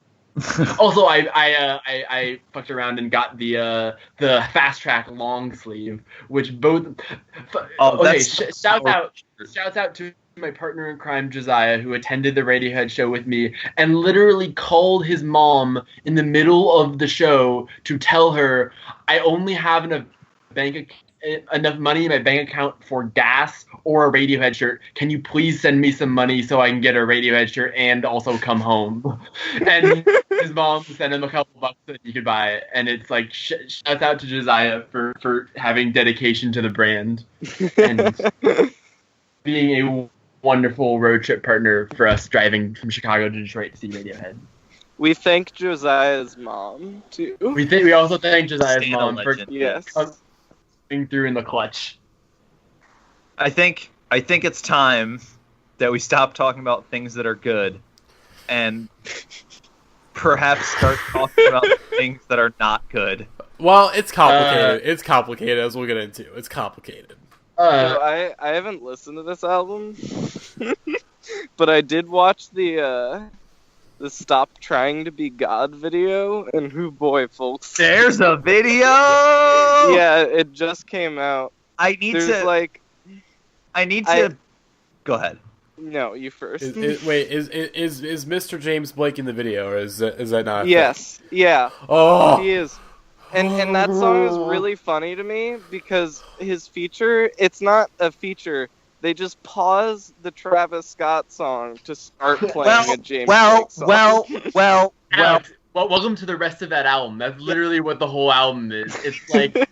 Also, I fucked around and got the Fast Track long sleeve, which both. Shouts out to my partner in crime, Josiah, who attended the Radiohead show with me and literally called his mom in the middle of the show to tell her, I only have enough money in my bank account for gas or a Radiohead shirt. Can you please send me some money so I can get a Radiohead shirt and also come home? And his mom sent him a couple bucks so that he could buy it. And it's like, shouts out to Josiah for having dedication to the brand and being a wonderful road trip partner for us driving from Chicago to Detroit to see Radiohead. We thank Josiah's mom too. We also thank Josiah's mom for coming through in the clutch. I think it's time that we stop talking about things that are good and perhaps start talking about things that are not good. Well, it's complicated. It's complicated, as we'll get into. It's complicated. So I haven't listened to this album, but I did watch the Stop Trying to Be God video, and oh boy, folks. There's a video! Yeah, it just came out. I need to... Go ahead. No, you first. Is Mr. James Blake in the video, or is that not? Yes. Yeah. Oh. He is. And that song is really funny to me because his feature, it's not a feature. They just pause the Travis Scott song to start playing a James Blake song. Well, welcome to the rest of that album. That's literally what the whole album is. It's like...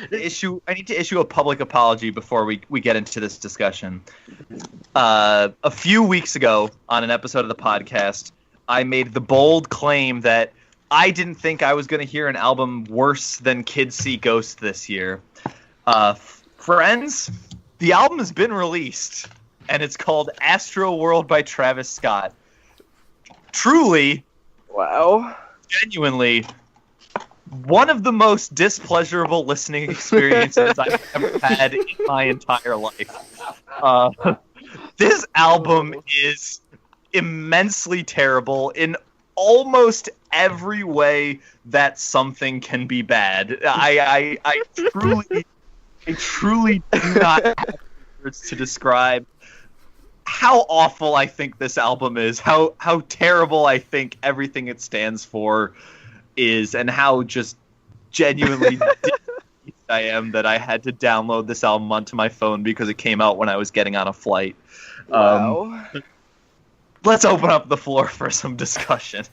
I need to issue a public apology before we get into this discussion. A few weeks ago, on an episode of the podcast, I made the bold claim that I didn't think I was going to hear an album worse than Kids See Ghosts this year. Friends, the album has been released, and it's called Astroworld by Travis Scott. Truly, wow, genuinely, one of the most displeasurable listening experiences I've ever had in my entire life. This album is immensely terrible in almost every way that something can be bad. I truly do not have words to describe how awful I think this album is, how terrible I think everything it stands for is, and how just genuinely I am that I had to download this album onto my phone because it came out when I was getting on a flight. Wow. Let's open up the floor for some discussion.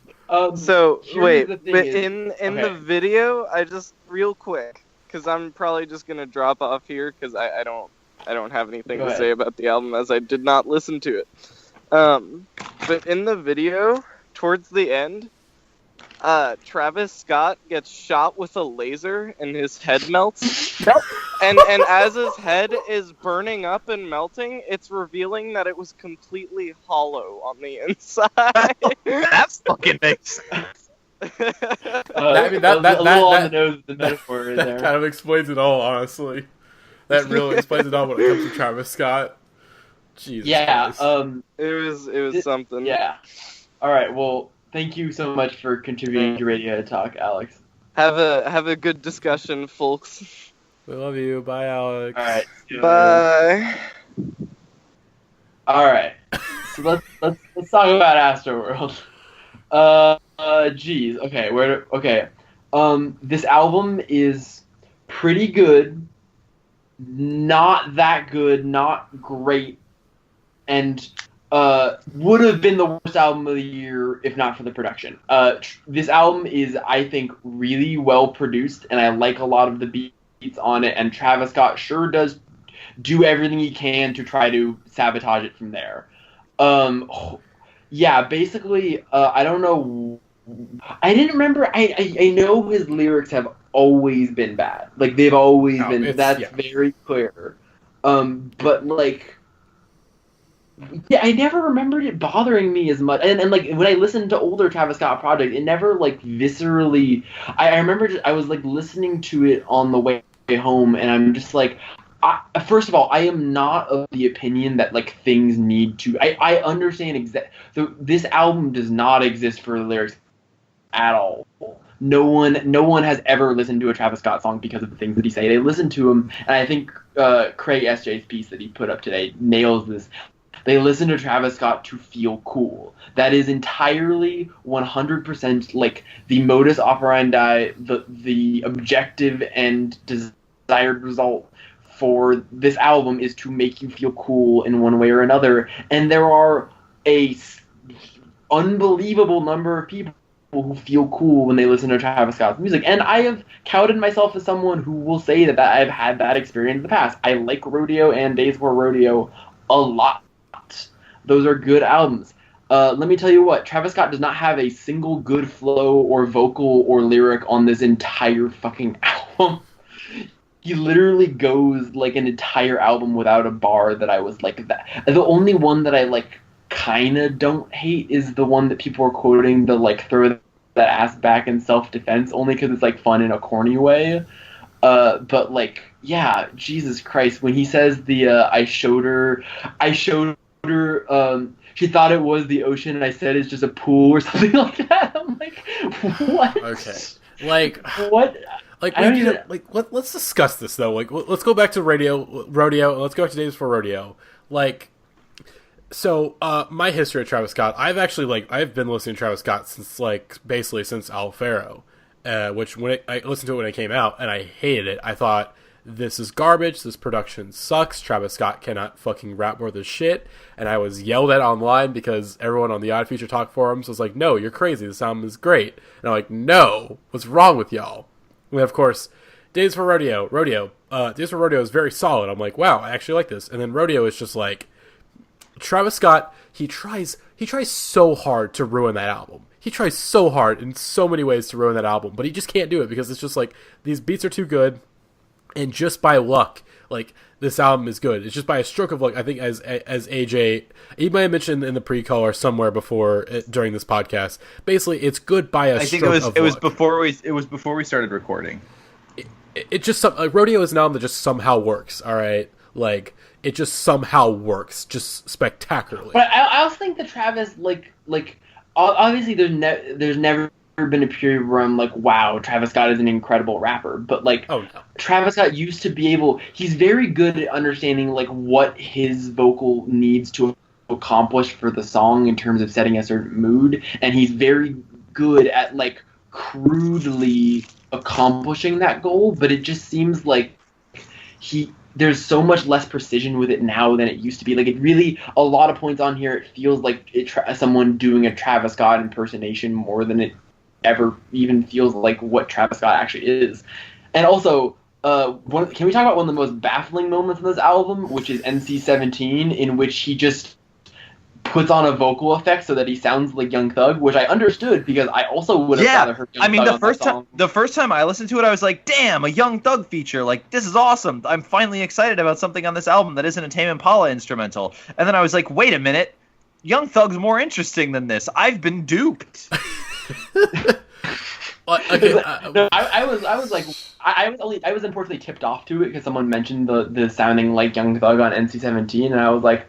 So wait, but in the video, I just real quick, because I'm probably just gonna drop off here because I don't have anything to say about the album as I did not listen to it. But in the video, towards the end, Travis Scott gets shot with a laser and his head melts. and as his head is burning up and melting, it's revealing that it was completely hollow on the inside. That fucking makes sense. I mean, that on the nose of the metaphor that there. kind of explains it all, honestly. That really explains it all when it comes to Travis Scott. Jesus Yeah, Christ. It was something. Yeah. All right. Well, thank you so much for contributing to Radiohead Talk, Alex. Have a good discussion, folks. We love you. Bye, Alex. All right. Bye. All right. So let's talk about Astroworld. Geez. Okay. This album is pretty good. Not that good. Not great. And would have been the worst album of the year if not for the production. This album is, I think, really well produced, and I like a lot of the beats on it, and Travis Scott sure does do everything he can to try to sabotage it from there. Yeah, basically, I don't know. I didn't remember. I know his lyrics have always been bad. Like, they've always been. That's very clear. But, like, yeah, I never remembered it bothering me as much. And like, when I listened to older Travis Scott projects, it never, like, viscerally... I remember I was, like, listening to it on the way home, and I'm just like... first of all, I am not of the opinion that, like, things need to... I understand this album does not exist for the lyrics at all. No one has ever listened to a Travis Scott song because of the things that he say. They listen to him, and I think Craig SJ's piece that he put up today nails this. They listen to Travis Scott to feel cool. That is entirely 100% like the modus operandi, the objective and desired result for this album is to make you feel cool in one way or another. And there are a unbelievable number of people who feel cool when they listen to Travis Scott's music. And I have touted myself as someone who will say that I've had that experience in the past. I like Rodeo and Days Before Rodeo a lot. Those are good albums. Let me tell you what, Travis Scott does not have a single good flow or vocal or lyric on this entire fucking album. He literally goes, like, an entire album without a bar that I was like that. The only one that I, like, kind of don't hate is the one that people are quoting, the, like, throw that ass back in self-defense, only because it's, like, fun in a corny way. But, like, yeah, Jesus Christ, when he says I showed her, she thought it was the ocean, and I said it's just a pool or something like that. I'm like, what? Okay. Like, what? Like, let's discuss this, though. Like, let's go back to Rodeo, and let's go back to Days Before Rodeo. Like, so, my history of Travis Scott, I've been listening to Travis Scott since, like, basically since Alfaro, which I listened to it when it came out, and I hated it. I thought, this is garbage, this production sucks, Travis Scott cannot fucking rap more than shit, and I was yelled at online because everyone on the Odd Future Talk forums was like, no, you're crazy, this album is great. And I'm like, no, what's wrong with y'all? And then, of course, Days for Rodeo, Days for Rodeo is very solid. I'm like, wow, I actually like this. And then Rodeo is just like, Travis Scott, he tries so hard to ruin that album. He tries so hard in so many ways to ruin that album, but he just can't do it because it's just like, these beats are too good. And just by luck, like, this album is good. It's just by a stroke of luck. I think as AJ, he might have mentioned in the pre-call or somewhere before during this podcast. Basically, it's good by a stroke of luck. It was before we started recording. It just Rodeo is an album that just somehow works. All right, like, it just somehow works, just spectacularly. But I also think that Travis, like obviously there's never been a period where I'm like, wow, Travis Scott is an incredible rapper, but like, oh, no. Travis Scott used to be he's very good at understanding, like, what his vocal needs to accomplish for the song in terms of setting a certain mood, and he's very good at, like, crudely accomplishing that goal, but it just seems like there's so much less precision with it now than it used to be. Like, it really, a lot of points on here, it feels like someone doing a Travis Scott impersonation more than it ever even feels like what Travis Scott actually is. And also, can we talk about one of the most baffling moments in this album, which is NC-17, in which he just puts on a vocal effect so that he sounds like Young Thug, which I understood because I also would have rather heard Young Thug the first time I listened to it, I was like, damn, a Young Thug feature, like, this is awesome. I'm finally excited about something on this album that isn't a Tame Impala instrumental. And then I was like, wait a minute, Young Thug's more interesting than this. I've been duped. Okay, no, I was unfortunately tipped off to it because someone mentioned the sounding like Young Thug on NC-17, and I was like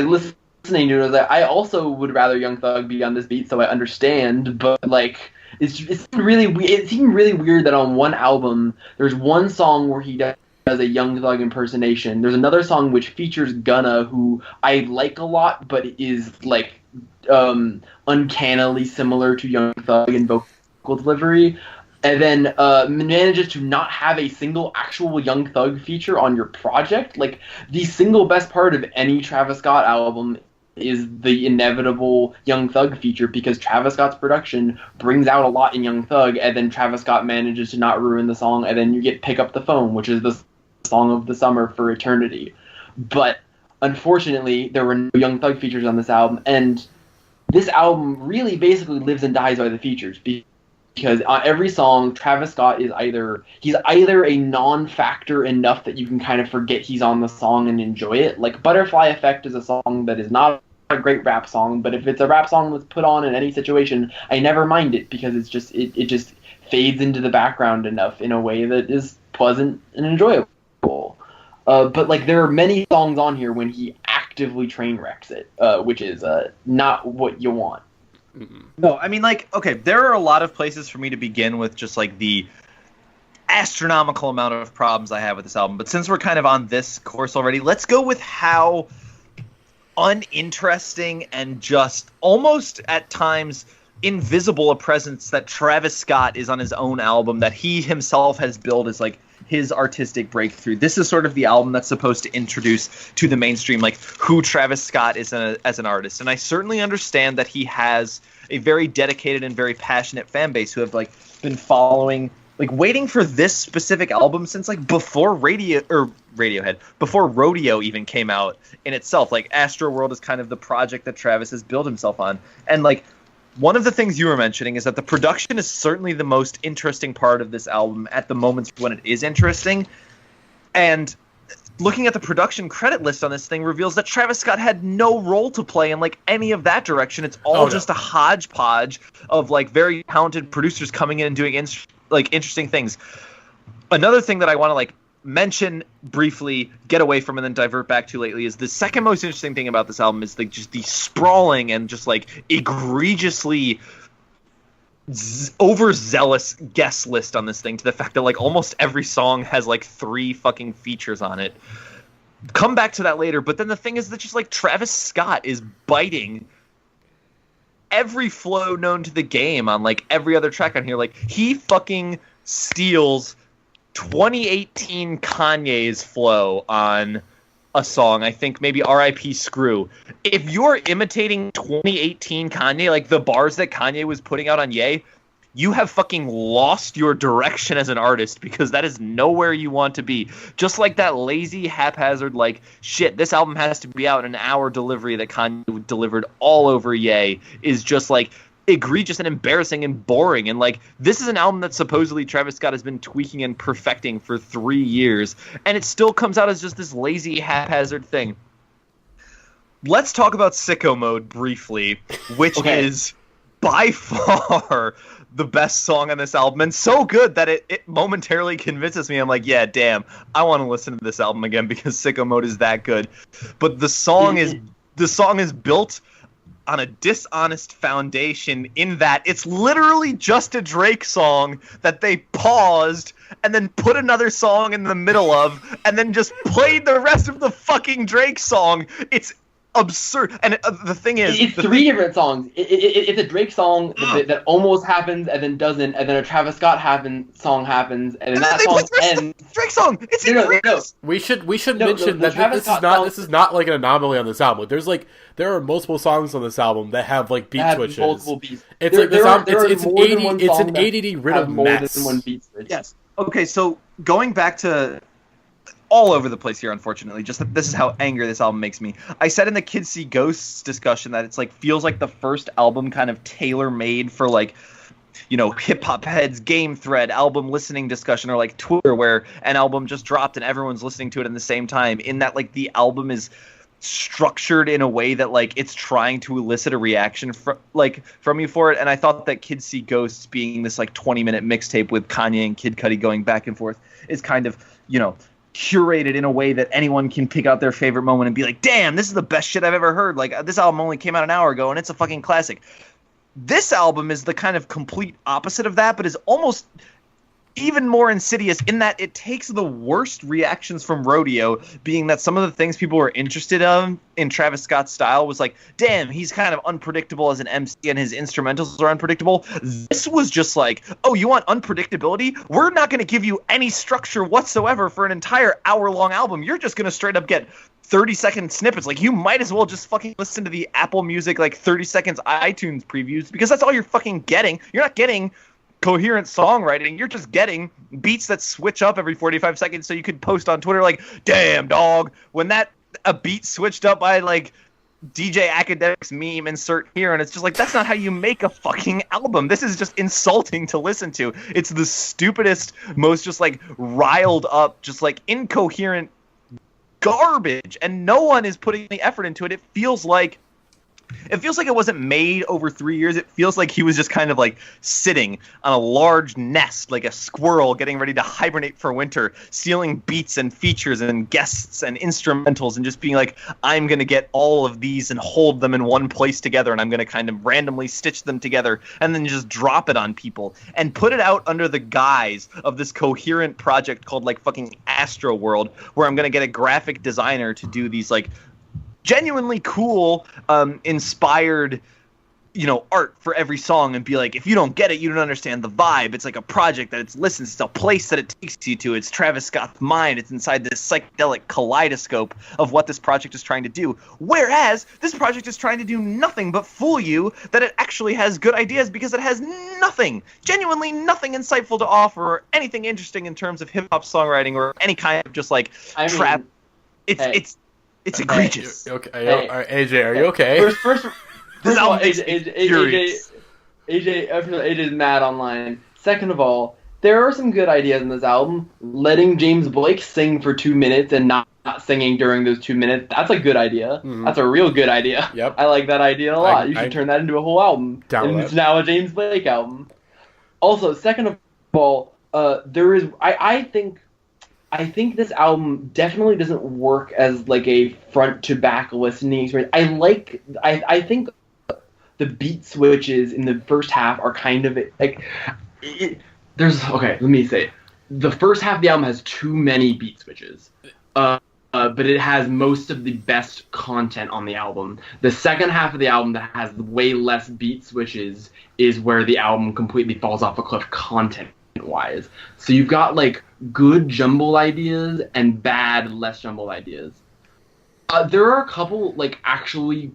listening to it. I was like, I also would rather Young Thug be on this beat, so I understand. But like, it seemed really weird that on one album there's one song where he does a Young Thug impersonation. There's another song which features Gunna, who I like a lot, but is like uncannily similar to Young Thug in vocal delivery, and then manages to not have a single actual Young Thug feature on your project. Like, the single best part of any Travis Scott album is the inevitable Young Thug feature, because Travis Scott's production brings out a lot in Young Thug, and then Travis Scott manages to not ruin the song, and then you get Pick Up the Phone, which is the song of the summer for eternity. But unfortunately, there were no Young Thug features on this album, and this album really basically lives and dies by the features, because on every song, Travis Scott is either a non-factor enough that you can kind of forget he's on the song and enjoy it. Like Butterfly Effect is a song that is not a great rap song, but if it's a rap song that's put on in any situation, I never mind it, because it just fades into the background enough in a way that is pleasant and enjoyable. But like there are many songs on here when he actively train wrecks it, which is not what you want. No, I mean, like, okay, there are a lot of places for me to begin with just, like, the astronomical amount of problems I have with this album. But since we're kind of on this course already, let's go with how uninteresting and just almost at times invisible a presence that Travis Scott is on his own album that he himself has billed as, like, his artistic breakthrough. This is sort of the album that's supposed to introduce to the mainstream, like, who Travis Scott is as an artist. And I certainly understand that he has a very dedicated and very passionate fan base who have, like, been following, like, waiting for this specific album since, like, before Radiohead, before Rodeo even came out in itself. Like, Astroworld is kind of the project that Travis has built himself on. And, like, one of the things you were mentioning is that the production is certainly the most interesting part of this album at the moments when it is interesting. And looking at the production credit list on this thing reveals that Travis Scott had no role to play in, like, any of that direction. It's all just a hodgepodge of, like, very talented producers coming in and doing interesting things. Another thing that I want to, like, mention briefly, get away from, and then divert back to lately is the second most interesting thing about this album is, like, just the sprawling and just, like, egregiously overzealous guest list on this thing, to the fact that, like, almost every song has, like, 3 fucking features on it. Come back to that later, but then the thing is that just, like, Travis Scott is biting every flow known to the game on, like, every other track on here. Like, he fucking steals 2018 Kanye's flow on a song. I think maybe R.I.P. Screw. If you're imitating 2018 Kanye, like the bars that Kanye was putting out on Ye, you have fucking lost your direction as an artist, because that is nowhere you want to be. Just like that lazy, haphazard, like, shit, this album has to be out in an hour delivery that Kanye delivered all over Ye is just, like, egregious and embarrassing and boring. And, like, this is an album that supposedly Travis Scott has been tweaking and perfecting for 3 years, and it still comes out as just this lazy, haphazard thing. Let's talk about Sicko Mode briefly, which is by far the best song on this album, and so good that it momentarily convinces me. I'm like, yeah, damn, I want to listen to this album again, because Sicko Mode is that good. But the song is built on a dishonest foundation, in that it's literally just a Drake song that they paused and then put another song in the middle of, and then just played the rest of the fucking Drake song. It's absurd. And the thing is, it's 3 different songs. It's a Drake song that almost happens and then doesn't, and then a Travis Scott song happens, and then that song ends. Drake song. It's egregious. We should mention that this is not like an anomaly on this album. There are multiple songs on this album that have, like, beat switches. Multiple beats. It's an ADD rhythm mess. More than one beat switch. Yes. Okay, so going back to all over the place here, unfortunately. Just that this is how angry this album makes me. I said in the Kids See Ghosts discussion that it's, like, feels like the first album kind of tailor-made for, like, you know, hip-hop heads, game thread, album listening discussion, or, like, Twitter, where an album just dropped and everyone's listening to it at the same time, in that, like, the album is structured in a way that, like, it's trying to elicit a reaction from you for it. And I thought that Kids See Ghosts being this, like, 20-minute mixtape with Kanye and Kid Cudi going back and forth is kind of, you know, curated in a way that anyone can pick out their favorite moment and be like, damn, this is the best shit I've ever heard. Like, this album only came out an hour ago and it's a fucking classic. This album is the kind of complete opposite of that, but is almost even more insidious in that it takes the worst reactions from Rodeo, being that some of the things people were interested in Travis Scott's style was like, damn, he's kind of unpredictable as an MC and his instrumentals are unpredictable. This was just like, oh, you want unpredictability? We're not going to give you any structure whatsoever for an entire hour-long album. You're just going to straight up get 30-second snippets. Like, you might as well just fucking listen to the Apple Music, like, 30 seconds iTunes previews, because that's all you're fucking getting. You're not getting coherent songwriting. You're just getting beats that switch up every 45 seconds so you could post on Twitter like, damn, dog, when a beat switched up by, like, DJ Academic's meme, insert here, and it's just like, that's not how you make a fucking album. This is just insulting to listen to. It's the stupidest, most just, like, riled up, just, like, incoherent garbage, and no one is putting the effort into it. It feels like it wasn't made over 3 years. It feels like he was just kind of like sitting on a large nest, like a squirrel getting ready to hibernate for winter, stealing beats and features and guests and instrumentals and just being like, I'm going to get all of these and hold them in one place together, and I'm going to kind of randomly stitch them together and then just drop it on people and put it out under the guise of this coherent project called like fucking Astroworld, where I'm going to get a graphic designer to do these like genuinely cool, inspired, art for every song, and be like, if you don't get it, you don't understand the vibe. It's like a project that it's a place that it takes you to. It's Travis Scott's mind. It's inside this psychedelic kaleidoscope of what this project is trying to do. Whereas this project is trying to do nothing but fool you that it actually has good ideas, because it has genuinely nothing insightful to offer, or anything interesting in terms of hip hop songwriting, or any kind of just like trap. It's egregious. Okay, Hey. all right, AJ, are you okay? First of all, AJ is mad online. Second of all, there are some good ideas in this album. Letting James Blake sing for 2 minutes and not singing during those 2 minutes, that's a good idea. Mm-hmm. That's a real good idea. Yep. I like that idea a lot. You should turn that into a whole album. And it's now a James Blake album. Also, second of all, I think this album definitely doesn't work as like a front to back listening experience. I think the beat switches in the first half are kind of like let me say, the first half of the album has too many beat switches, but it has most of the best content on the album. The second half of the album that has way less beat switches is where the album completely falls off a cliff content wise. So you've got like good jumbled ideas and bad, less jumbled ideas. There are a couple like actually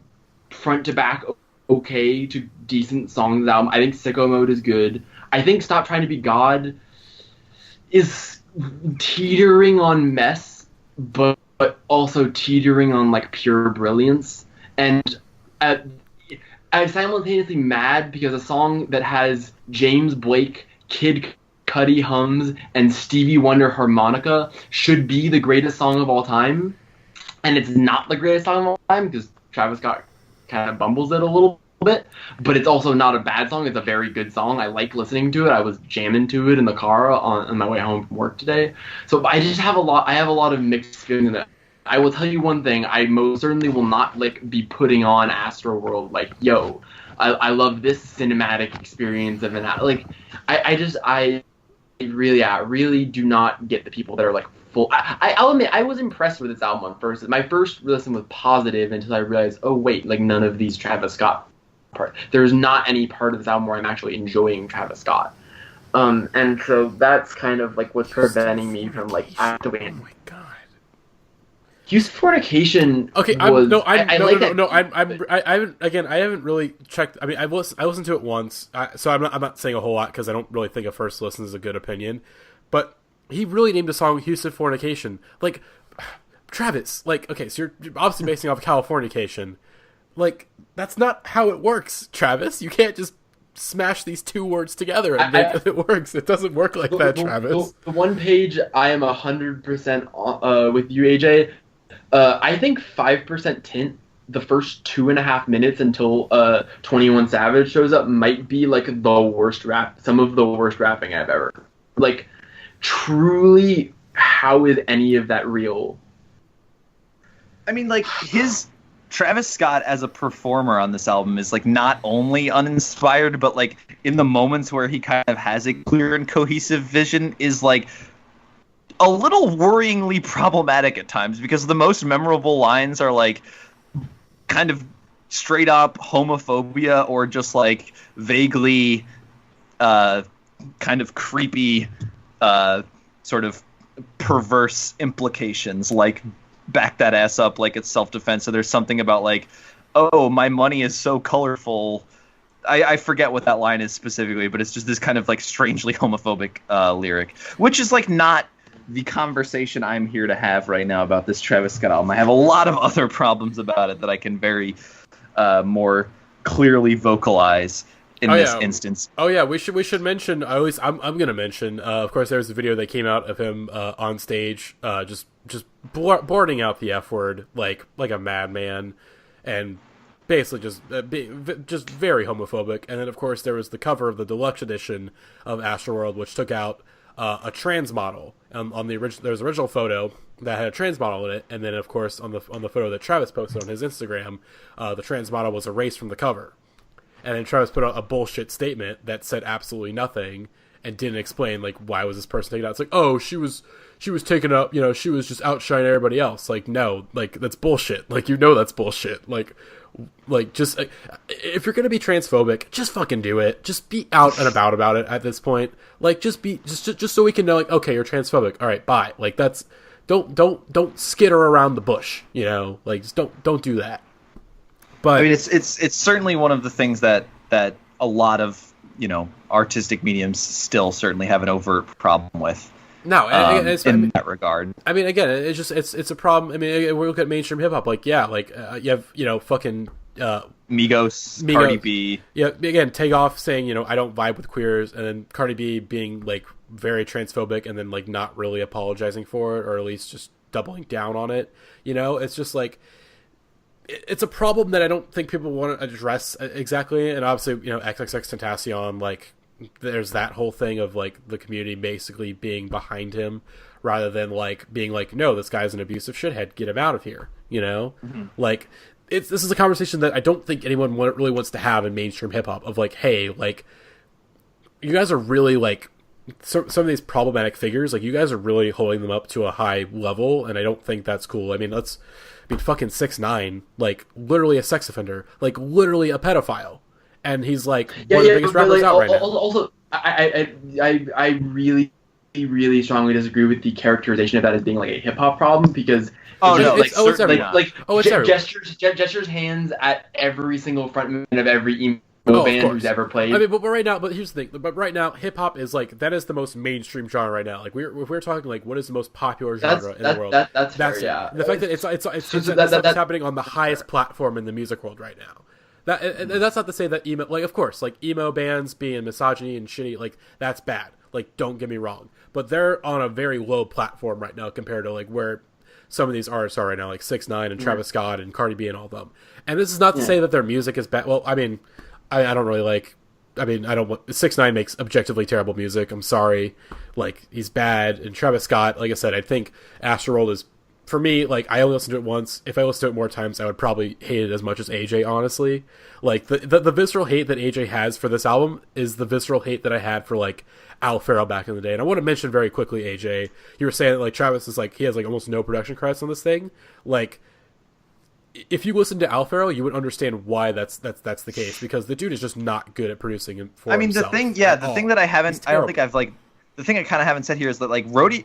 front to back okay to decent songs in the album. I think Sicko Mode is good. I think Stop Trying to Be God is teetering on mess, but also teetering on like pure brilliance. And I'm simultaneously mad because a song that has James Blake, Kid Cudi hums, and Stevie Wonder harmonica should be the greatest song of all time, and it's not the greatest song of all time because Travis Scott kind of bumbles it a little bit, but it's also not a bad song. It's a very good song. I like listening to it. I was jamming to it in the car on my way home from work today. So I just have a lot of mixed feelings in it. I will tell you one thing, I most certainly will not be putting on Astroworld like, yo, I love this cinematic experience of an I really do not get the people that are like full. I'll admit I was impressed with this album on first. My first listen was positive until I realized, oh wait, like none of these Travis Scott part. There's not any part of this album where I'm actually enjoying Travis Scott. And so that's kind of like what's preventing me from like activating. Oh my god. Youthfornication. Okay, I haven't really checked. I mean, I listened to it once, so I'm not saying a whole lot because I don't really think a first listen is a good opinion. But he really named the song "Houstonfornication." Like, Travis, like, okay, so you're obviously basing off Californication. Like, that's not how it works, Travis. You can't just smash these two words together and make it works. It doesn't work like that, Travis. The one page I am 100% with you, AJ. I think 5% Tint, the first 2.5 minutes until 21 Savage shows up, might be like some of the worst rapping I've ever. Like, truly, how is any of that real? I mean, like, his Travis Scott as a performer on this album is like not only uninspired, but like in the moments where he kind of has a clear and cohesive vision is like a little worryingly problematic at times, because the most memorable lines are like kind of straight up homophobia or just like vaguely kind of creepy sort of perverse implications, like back that ass up like it's self-defense. So there's something about like, oh, my money is so colorful. I forget what that line is specifically, but it's just this kind of like strangely homophobic lyric, which is like not the conversation I'm here to have right now about this Travis Scott album. I have a lot of other problems about it that I can very more clearly vocalize in this instance. Oh yeah, we should mention. I'm gonna mention. Of course, there was a video that came out of him on stage, just blurting out the F word like a madman, and basically just very homophobic. And then of course there was the cover of the deluxe edition of Astroworld, which took out a trans model on the original. There was an original photo that had a trans model in it, and then of course on the photo that Travis posted on his Instagram, the trans model was erased from the cover. And then Travis put out a bullshit statement that said absolutely nothing and didn't explain like why was this person taken out. It's like, oh, she was taken up, she was just outshining everybody else. Like, no, like that's bullshit. Like, that's bullshit. Like just if you're gonna be transphobic, just fucking do it. Just be out and about it at this point. Like, just so we can know, like, okay, you're transphobic. All right, bye. Like, that's don't skitter around the bush. Like, just don't do that. But I mean, it's certainly one of the things that a lot of artistic mediums still certainly have an overt problem with. No, in that regard. I mean, again, it's just it's a problem. I mean, we look at mainstream hip hop, like, yeah, like you have fucking Migos, Cardi B. Yeah, again, Takeoff saying I don't vibe with queers, and then Cardi B being like very transphobic, and then like not really apologizing for it, or at least just doubling down on it. It's just like. It's a problem that I don't think people want to address exactly, and obviously, XXXTentacion, like, there's that whole thing of like the community basically being behind him, rather than like being like, no, this guy's an abusive shithead, get him out of here, Mm-hmm. Like, this is a conversation that I don't think anyone really wants to have in mainstream hip hop. Of like, hey, like, you guys are really like some of these problematic figures, like, you guys are really holding them up to a high level, and I don't think that's cool. I mean, fucking 6ix9ine, like, literally a sex offender, like, literally a pedophile, and he's like one of the biggest rappers out right now. Also, I really, really strongly disagree with the characterization of that as being like a hip hop problem, because gestures hands at every single frontman of every emo band who's ever played. I mean, but right now, here's the thing. But right now, hip hop is like, that is the most mainstream genre right now. Like, if we're talking like what is the most popular genre in the world, that's fair, yeah. The fact that it's happening on the highest platform in the music world right now. And that's not to say that emo, like, of course, like, emo bands being misogyny and shitty, like, that's bad. Like, don't get me wrong, but they're on a very low platform right now compared to like where some of these artists are right now, like 6ix9ine and Travis Scott and Cardi B and all of them. And this is not to say that their music is bad. Well, I mean, I don't really like. I mean, I don't. 6ix9ine makes objectively terrible music. I'm sorry, like, he's bad. And Travis Scott, like I said, I think Astroworld is, for me, like, I only listened to it once. If I listened to it more times, I would probably hate it as much as AJ. Honestly, like the visceral hate that AJ has for this album is the visceral hate that I had for like Al Farrell back in the day. And I want to mention very quickly, AJ, you were saying that like Travis is like, he has like almost no production credits on this thing, like. If you listen to Al Farrell, you would understand why that's the case, because the dude is just not good at producing for himself. The thing that I haven't, I don't think I've like, the thing I kind of haven't said here is that like Rodeo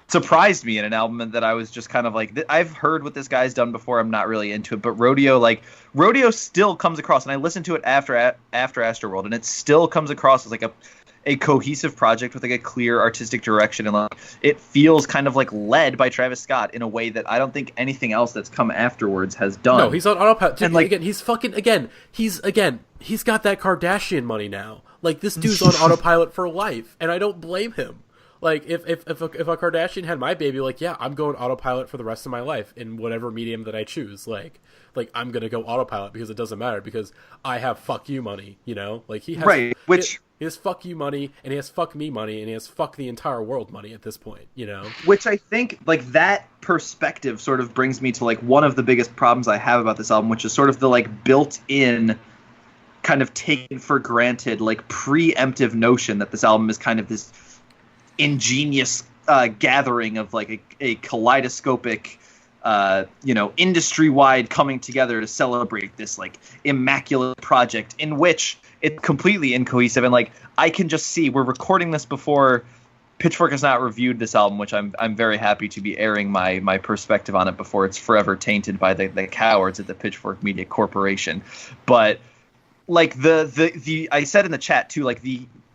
surprised me in an album that I was just kind of like, I've heard what this guy's done before, I'm not really into it, but Rodeo still comes across, and I listened to it after Astroworld, and it still comes across as like a cohesive project with like a clear artistic direction, and like it feels kind of like led by Travis Scott in a way that I don't think anything else that's come afterwards has done. No, he's on autopilot. And like, he's got that Kardashian money now. Like, this dude's on autopilot for life, and I don't blame him. Like, if a Kardashian had my baby, like, yeah, I'm going autopilot for the rest of my life in whatever medium that I choose. Like I'm gonna go autopilot because it doesn't matter, because I have fuck you money, Like, he has he has fuck you money, and he has fuck me money, and he has fuck the entire world money at this point, Which I think, like, that perspective sort of brings me to like one of the biggest problems I have about this album, which is sort of the like built-in, kind of taken for granted, like preemptive notion that this album is kind of this ingenious gathering of like a kaleidoscopic industry-wide coming together to celebrate this like immaculate project, in which it's completely incohesive. And like, I can just see, we're recording this before Pitchfork has not reviewed this album, which I'm very happy to be airing my perspective on it before it's forever tainted by the cowards at the Pitchfork Media Corporation. But like the I said in the chat too, like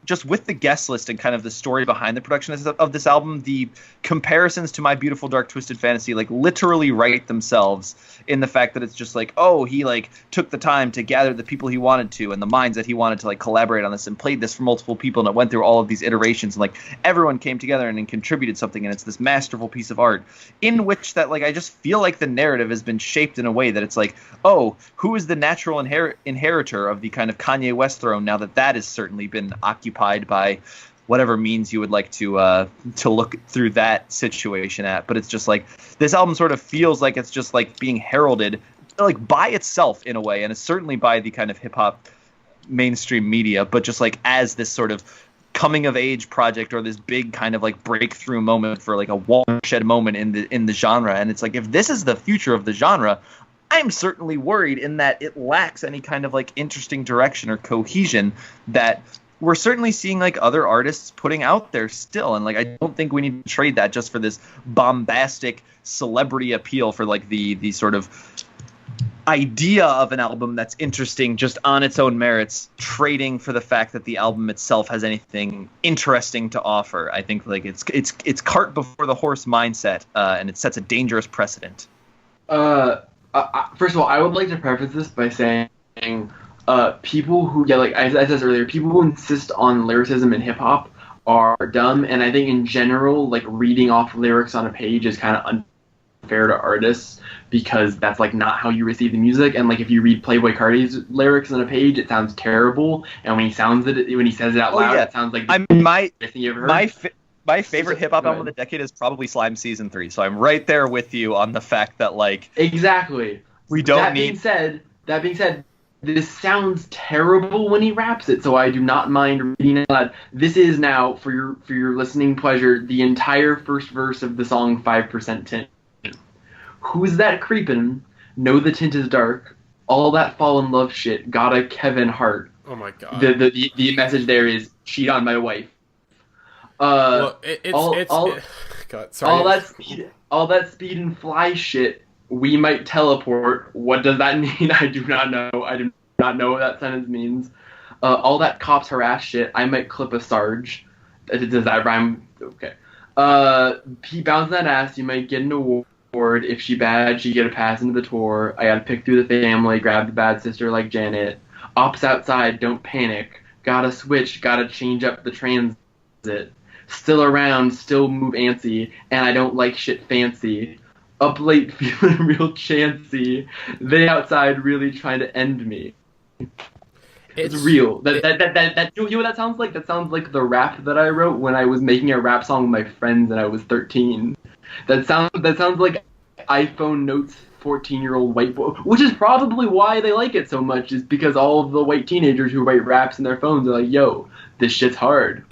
just with the guest list and kind of the story behind the production of this album, the comparisons to My Beautiful Dark Twisted Fantasy like literally write themselves in the fact that it's just like, oh, he like took the time to gather the people he wanted to and the minds that he wanted to like collaborate on this and played this for multiple people, and it went through all of these iterations and like everyone came together and contributed something, and it's this masterful piece of art in which that like I just feel like the narrative has been shaped in a way that it's like, oh, who is the natural inheritor of the kind of Kanye West throne now that has certainly been occupied by whatever means you would like to look through that situation at. But it's just like this album sort of feels like it's just like being heralded like by itself in a way, and it's certainly by the kind of hip hop mainstream media, but just like as this sort of coming of age project or this big kind of like breakthrough moment for like a watershed moment in the genre. And it's like, if this is the future of the genre, I'm certainly worried in that it lacks any kind of like interesting direction or cohesion that we're certainly seeing like other artists putting out there still. And like, I don't think we need to trade that just for this bombastic celebrity appeal for like the sort of idea of an album that's interesting just on its own merits, trading for the fact that the album itself has anything interesting to offer. I think like it's cart before the horse mindset, and it sets a dangerous precedent. First of all, I would like to preface this by saying, people who, like I said earlier, people who insist on lyricism in hip hop are dumb, and I think in general, like reading off lyrics on a page is kind of unfair to artists because that's like not how you receive the music. And like if you read Playboi Carti's lyrics on a page, it sounds terrible, and when he says it out loud, it sounds like my favorite hip hop album of the decade is probably Slime Season 3. So I'm right there with you on the fact that like exactly we don't that need. That being said, this sounds terrible when he raps it, so I do not mind reading it aloud. This is now, for your listening pleasure, the entire first verse of the song 5% Tint. Who's that creepin'? Know the tint is dark. All that fall in love shit. Got a Kevin Hart. Oh my god. The message there is cheat on my wife. God, sorry. All that speed and fly shit. We might teleport. What does that mean? I do not know. I do not know what that sentence means. All that cops harass shit. I might clip a Sarge. Does that rhyme? Okay. He bounced that ass. You might get an award. If she bad, she get a pass into the tour. I gotta pick through the family. Grab the bad sister like Janet. Ops outside. Don't panic. Gotta switch. Gotta change up the transit. Still around. Still move antsy. And I don't like shit fancy. Up late feeling real chancy. They outside really trying to end me. It's real. You know what that sounds like? That sounds like the rap that I wrote when I was making a rap song with my friends and I was 13. That sounds like iPhone Notes 14-year-old white boy, which is probably why they like it so much, is because all of the white teenagers who write raps in their phones are like, yo, this shit's hard.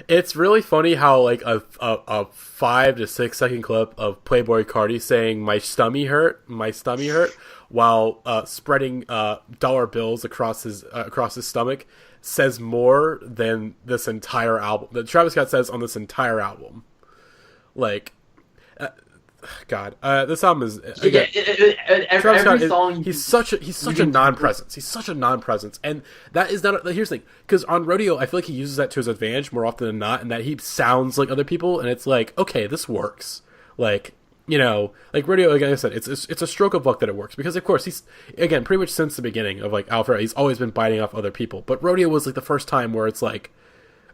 It's really funny how like a 5 to 6 second clip of Playboi Carti saying my stummy hurt, while spreading dollar bills across his stomach says more than this entire album that Travis Scott says on this entire album. Like, God, this album is again. Every song. He's such a non-presence. He's such a non-presence, and that is not. Here's the thing, because on Rodeo, I feel like he uses that to his advantage more often than not, and that he sounds like other people, and it's like, okay, this works. Like, you know, like Rodeo, like I said, it's a stroke of luck that it works, because of course he's, again, pretty much since the beginning of like Alpha, he's always been biting off other people, but Rodeo was like the first time where it's like,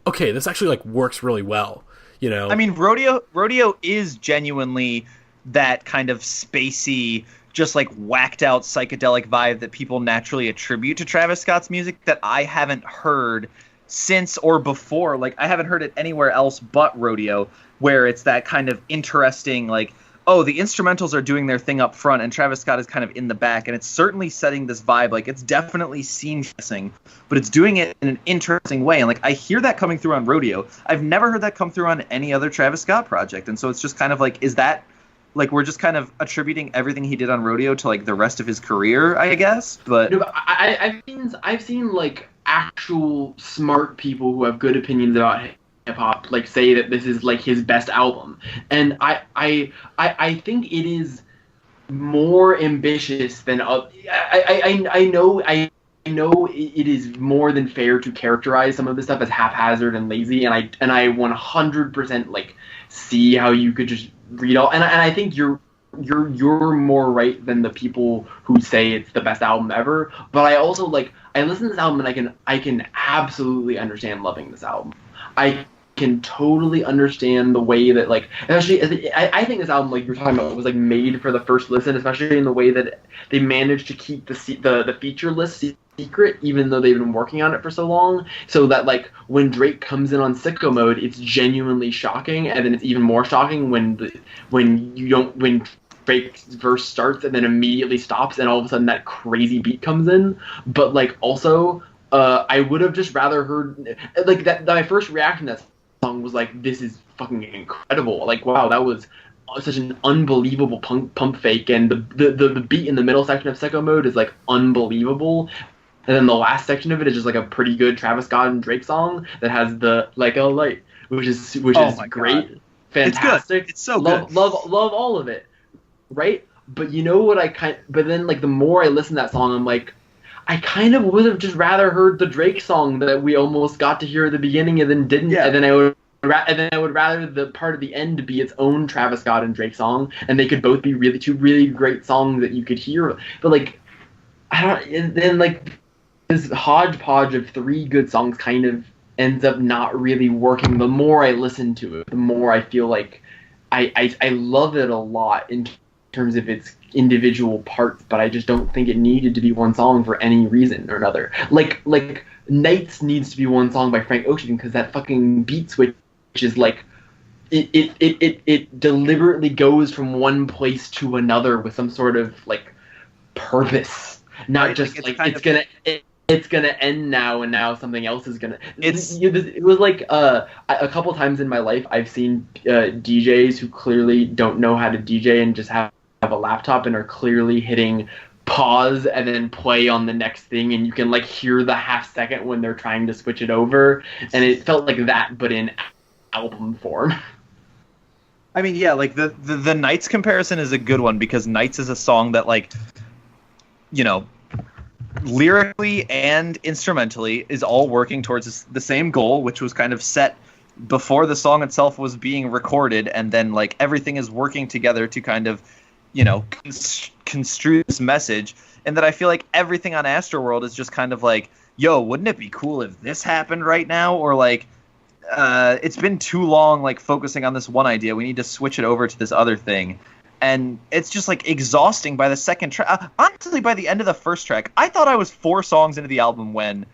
okay, this actually like works really well. You know, I mean, Rodeo is genuinely that kind of spacey, just like whacked out psychedelic vibe that people naturally attribute to Travis Scott's music that I haven't heard since or before. Like, I haven't heard it anywhere else but Rodeo, where it's that kind of interesting, like, oh, the instrumentals are doing their thing up front and Travis Scott is kind of in the back, and it's certainly setting this vibe. Like, it's definitely scene dressing, but it's doing it in an interesting way. And like, I hear that coming through on Rodeo. I've never heard that come through on any other Travis Scott project. And so it's just kind of like, is that like, we're just kind of attributing everything he did on Rodeo to like the rest of his career, I guess? But no, but I've seen like actual smart people who have good opinions about hop like say that this is like his best album, and I think it is more ambitious than I know it is more than fair to characterize some of this stuff as haphazard and lazy, and I 100% like see how you could just read all, and I think you're more right than the people who say it's the best album ever. But I also like I listen to this album and I can absolutely understand loving this album. I can totally understand the way that like especially I think this album like you're talking about was like made for the first listen, especially in the way that they managed to keep the feature list secret even though they've been working on it for so long, so that like when Drake comes in on sicko mode it's genuinely shocking, and then it's even more shocking when Drake's verse starts and then immediately stops and all of a sudden that crazy beat comes in. But like also I would have just rather heard like that my first reaction to that song was like, this is fucking incredible, like wow, that was such an unbelievable pump fake, and the beat in the middle section of sicko mode is like unbelievable. And then the last section of it is just like a pretty good Travis Scott and Drake song that has the like a light, which is great, God. Fantastic. It's so good. Love all of it, right? But you know what but then like the more I listen to that song, I'm like, I kind of would have just rather heard the Drake song that we almost got to hear at the beginning and then didn't, and then I would rather the part at the end be its own Travis Scott and Drake song, and they could both be two really great songs that you could hear. But like, I don't. And then like this hodgepodge of three good songs kind of ends up not really working. The more I listen to it, the more I feel like I love it a lot in terms of its individual parts, but I just don't think it needed to be one song for any reason or another. Like Nights needs to be one song by Frank Ocean because that fucking beat switch is like it deliberately goes from one place to another with some sort of like purpose, not just like it's gonna end now and now something else is gonna. It was like a couple times in my life I've seen DJs who clearly don't know how to DJ and just have a laptop and are clearly hitting pause and then play on the next thing, and you can like hear the half second when they're trying to switch it over, and it felt like that but in album form. I mean, yeah, like the Nights comparison is a good one because Nights is a song that like, you know, lyrically and instrumentally is all working towards the same goal, which was kind of set before the song itself was being recorded, and then like everything is working together to kind of, you know, construe this message. And that I feel like everything on Astroworld is just kind of like, yo, wouldn't it be cool if this happened right now? Or like, it's been too long like focusing on this one idea, we need to switch it over to this other thing. And it's just like exhausting by the second track. Honestly, by the end of the first track, I thought I was 4 songs into the album when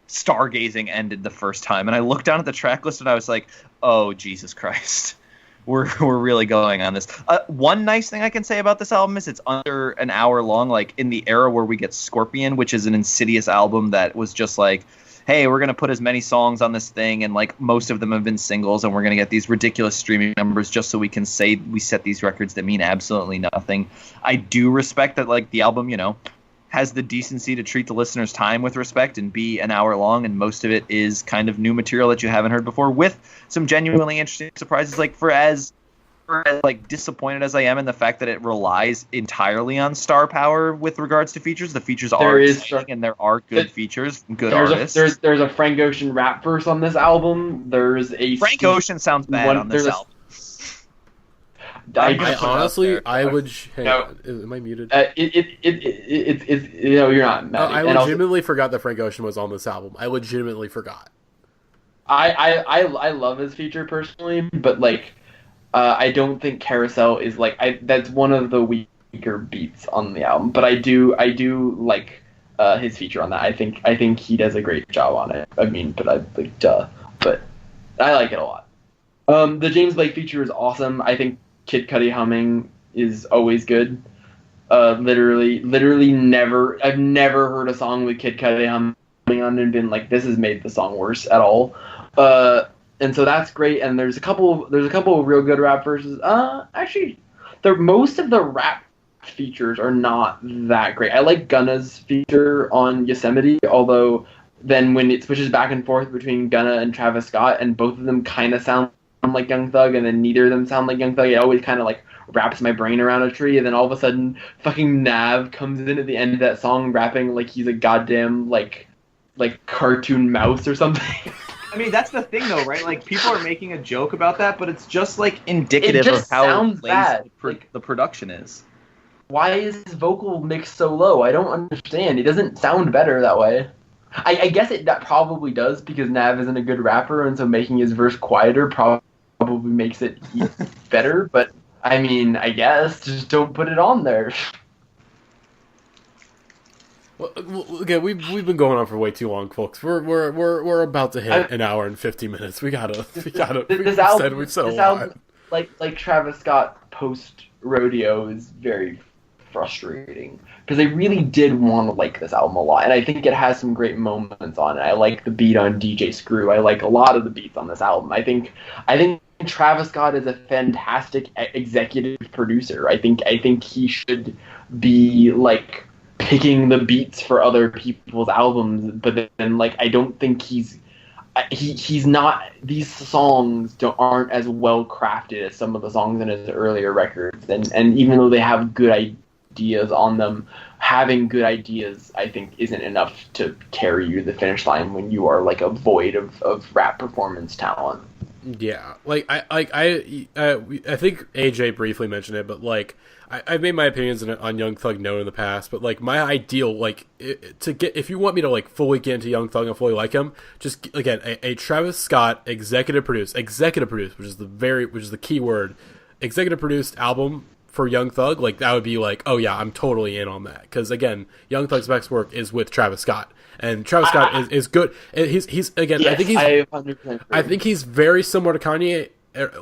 Stargazing ended the first time, and I looked down at the track list and I was like, oh Jesus Christ, we're really going on this. One nice thing I can say about this album is it's under an hour long, like in the era where we get Scorpion, which is an Insidious album that was just like, hey, we're going to put as many songs on this thing, and like most of them have been singles, and we're going to get these ridiculous streaming numbers just so we can say we set these records that mean absolutely nothing. I do respect that like the album, you know, has the decency to treat the listener's time with respect and be an hour long, and most of it is kind of new material that you haven't heard before with some genuinely interesting surprises. Like for as like disappointed as I am in the fact that it relies entirely on star power with regards to features, the features are exciting and there are good features from good artists. There's a Frank Ocean rap verse on this album. There's a Frank Ocean sounds bad on this album. I honestly, I would. Am I muted? It's you know, you're not. Matty. I legitimately forgot that Frank Ocean was on this album. I legitimately forgot. I love his feature personally, but like, I don't think Carousel is like that's one of the weaker beats on the album. But I do like his feature on that. I think he does a great job on it. I mean, but I like but I like it a lot. The James Blake feature is awesome. I think Kid Cudi humming is always good. Literally never. I've never heard a song with Kid Cudi humming on it and been like, this has made the song worse at all. And so that's great. And there's a couple of real good rap verses. Actually, most of the rap features are not that great. I like Gunna's feature on Yosemite, although then when it switches back and forth between Gunna and Travis Scott, and both of them kind of sound like Young Thug, and then neither of them sound like Young Thug, it always kind of like wraps my brain around a tree, and then all of a sudden fucking Nav comes in at the end of that song rapping like he's a goddamn like cartoon mouse or something. I mean, that's the thing though, right? Like, people are making a joke about that, but it's just like indicative It just of how sounds bad. the production is. Why is his vocal mix so low? I don't understand. It doesn't sound better that way. I guess that probably does, because Nav isn't a good rapper, and so making his verse quieter probably makes it better. But I mean, I guess just don't put it on there. Well, again, we've been going on for way too long, folks. We're about to hit an hour and 50 minutes. We gotta. We've said a lot. Like Travis Scott post rodeo is very frustrating, because I really did want to like this album a lot, and I think it has some great moments on it. I like the beat on DJ Screw. I like a lot of the beats on this album. I think Travis Scott is a fantastic executive producer. I think he should be like picking the beats for other people's albums, but then like I don't think he's not. These songs aren't as well crafted as some of the songs in his earlier records, and even though they have good ideas on them, having good ideas I think isn't enough to carry you to the finish line when you are like a void of rap performance talent. Yeah, like I think AJ briefly mentioned it, but like I've made my opinions on Young Thug known in the past, but like my ideal, like if you want me to like fully get into Young Thug and fully like him, just again a Travis Scott executive produced, which is the key word, executive produced album for Young Thug. Like that would be like, oh yeah, I'm totally in on that, because again, Young Thug's best work is with Travis Scott. And Travis Scott is good. He's again. Yes, I think he's very similar to Kanye,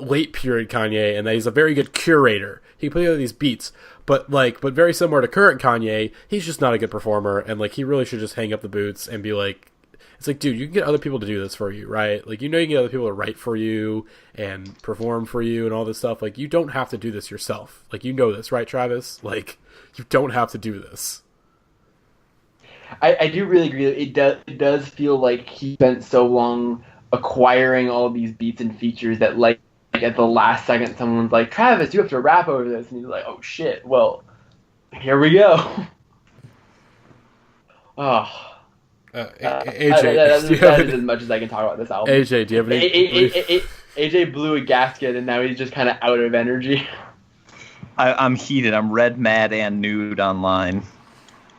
late period Kanye, and that he's a very good curator. He plays these beats, but very similar to current Kanye, he's just not a good performer, and like he really should just hang up the boots and be like, it's like, dude, you can get other people to do this for you, right? Like, you can get other people to write for you and perform for you and all this stuff. Like, you don't have to do this yourself. Like, you know this, right, Travis? Like, you don't have to do this. I do really agree. It does feel like he spent so long acquiring all these beats and features that like at the last second someone's like, Travis, you have to rap over this, and he's like, oh shit, well, here we go. AJ, that is as much as I can talk about this album. AJ, do you have any? AJ blew a gasket, and now he's just kind of out of energy. I'm heated. I'm red, mad, and nude online.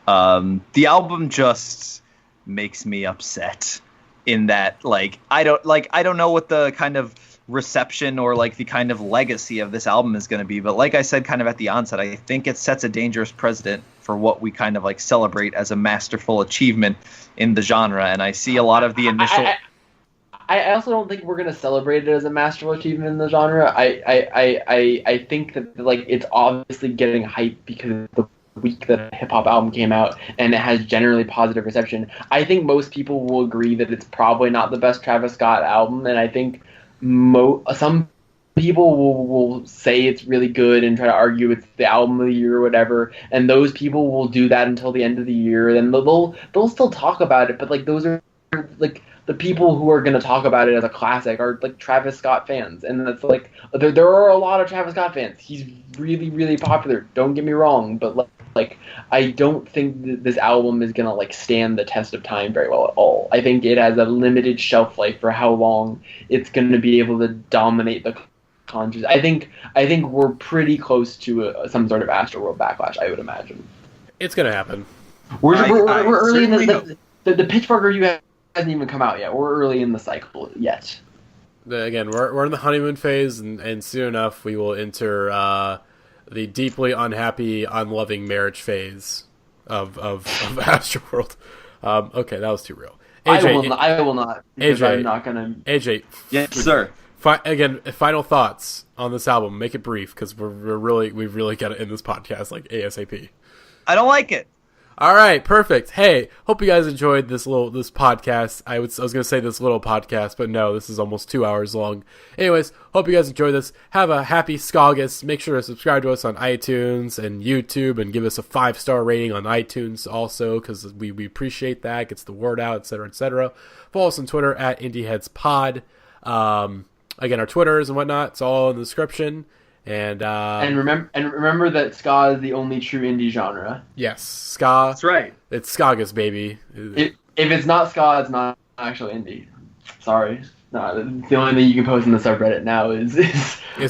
The album just makes me upset in that, like, I don't know what the kind of reception or like the kind of legacy of this album is going to be, but like I said kind of at the onset, I think it sets a dangerous precedent for what we kind of like celebrate as a masterful achievement in the genre. And I see a lot of the initial I also don't think we're gonna celebrate it as a masterful achievement in the genre. I think that like it's obviously getting hype because the week that a hip hop album came out, and it has generally positive reception. I think most people will agree that it's probably not the best Travis Scott album, and I think some people will say it's really good and try to argue it's the album of the year or whatever, and those people will do that until the end of the year. Then they'll still talk about it, but like those are like the people who are going to talk about it as a classic are like Travis Scott fans, and that's like there are a lot of Travis Scott fans. He's really, really popular. Don't get me wrong, but like I don't think that this album is going to like stand the test of time very well at all. I think it has a limited shelf life for how long it's going to be able to dominate the conscious. I think we're pretty close to some sort of Astroworld backlash, I would imagine. It's going to happen. We're early in the Pitchfork review hasn't even come out yet. We're early in the cycle yet. Again, we're in the honeymoon phase, and soon enough we will enter the deeply unhappy, unloving marriage phase of Astroworld. Okay, that was too real. AJ, I will not. Because AJ, I'm not gonna. AJ, yes, sir. Again, final thoughts on this album. Make it brief, because we've really got to end this podcast like ASAP. I don't like it. All right, perfect. Hey, hope you guys enjoyed this podcast. I was gonna say this little podcast, but no, this is almost 2 hours long. Anyways, hope you guys enjoyed this. Have a happy Skagust. Make sure to subscribe to us on iTunes and YouTube, and give us a 5-star rating on iTunes also, because we appreciate that. It gets the word out, etc., etc. Follow us on Twitter at IndieheadsPod. Again, our Twitters and whatnot. It's all in the description. And remember that ska is the only true indie genre. Yes, ska. That's right. It's Skagust, baby. If it's not ska, it's not actual indie. Sorry. No, the only thing you can post in the subreddit now is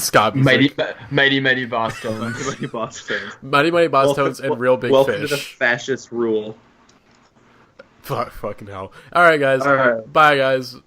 ska music. mighty boss tones. Mighty boss tones. Mighty boss tones and real big welcome fish. To the fascist rule. Fucking hell. All right, guys. All right. Bye, guys.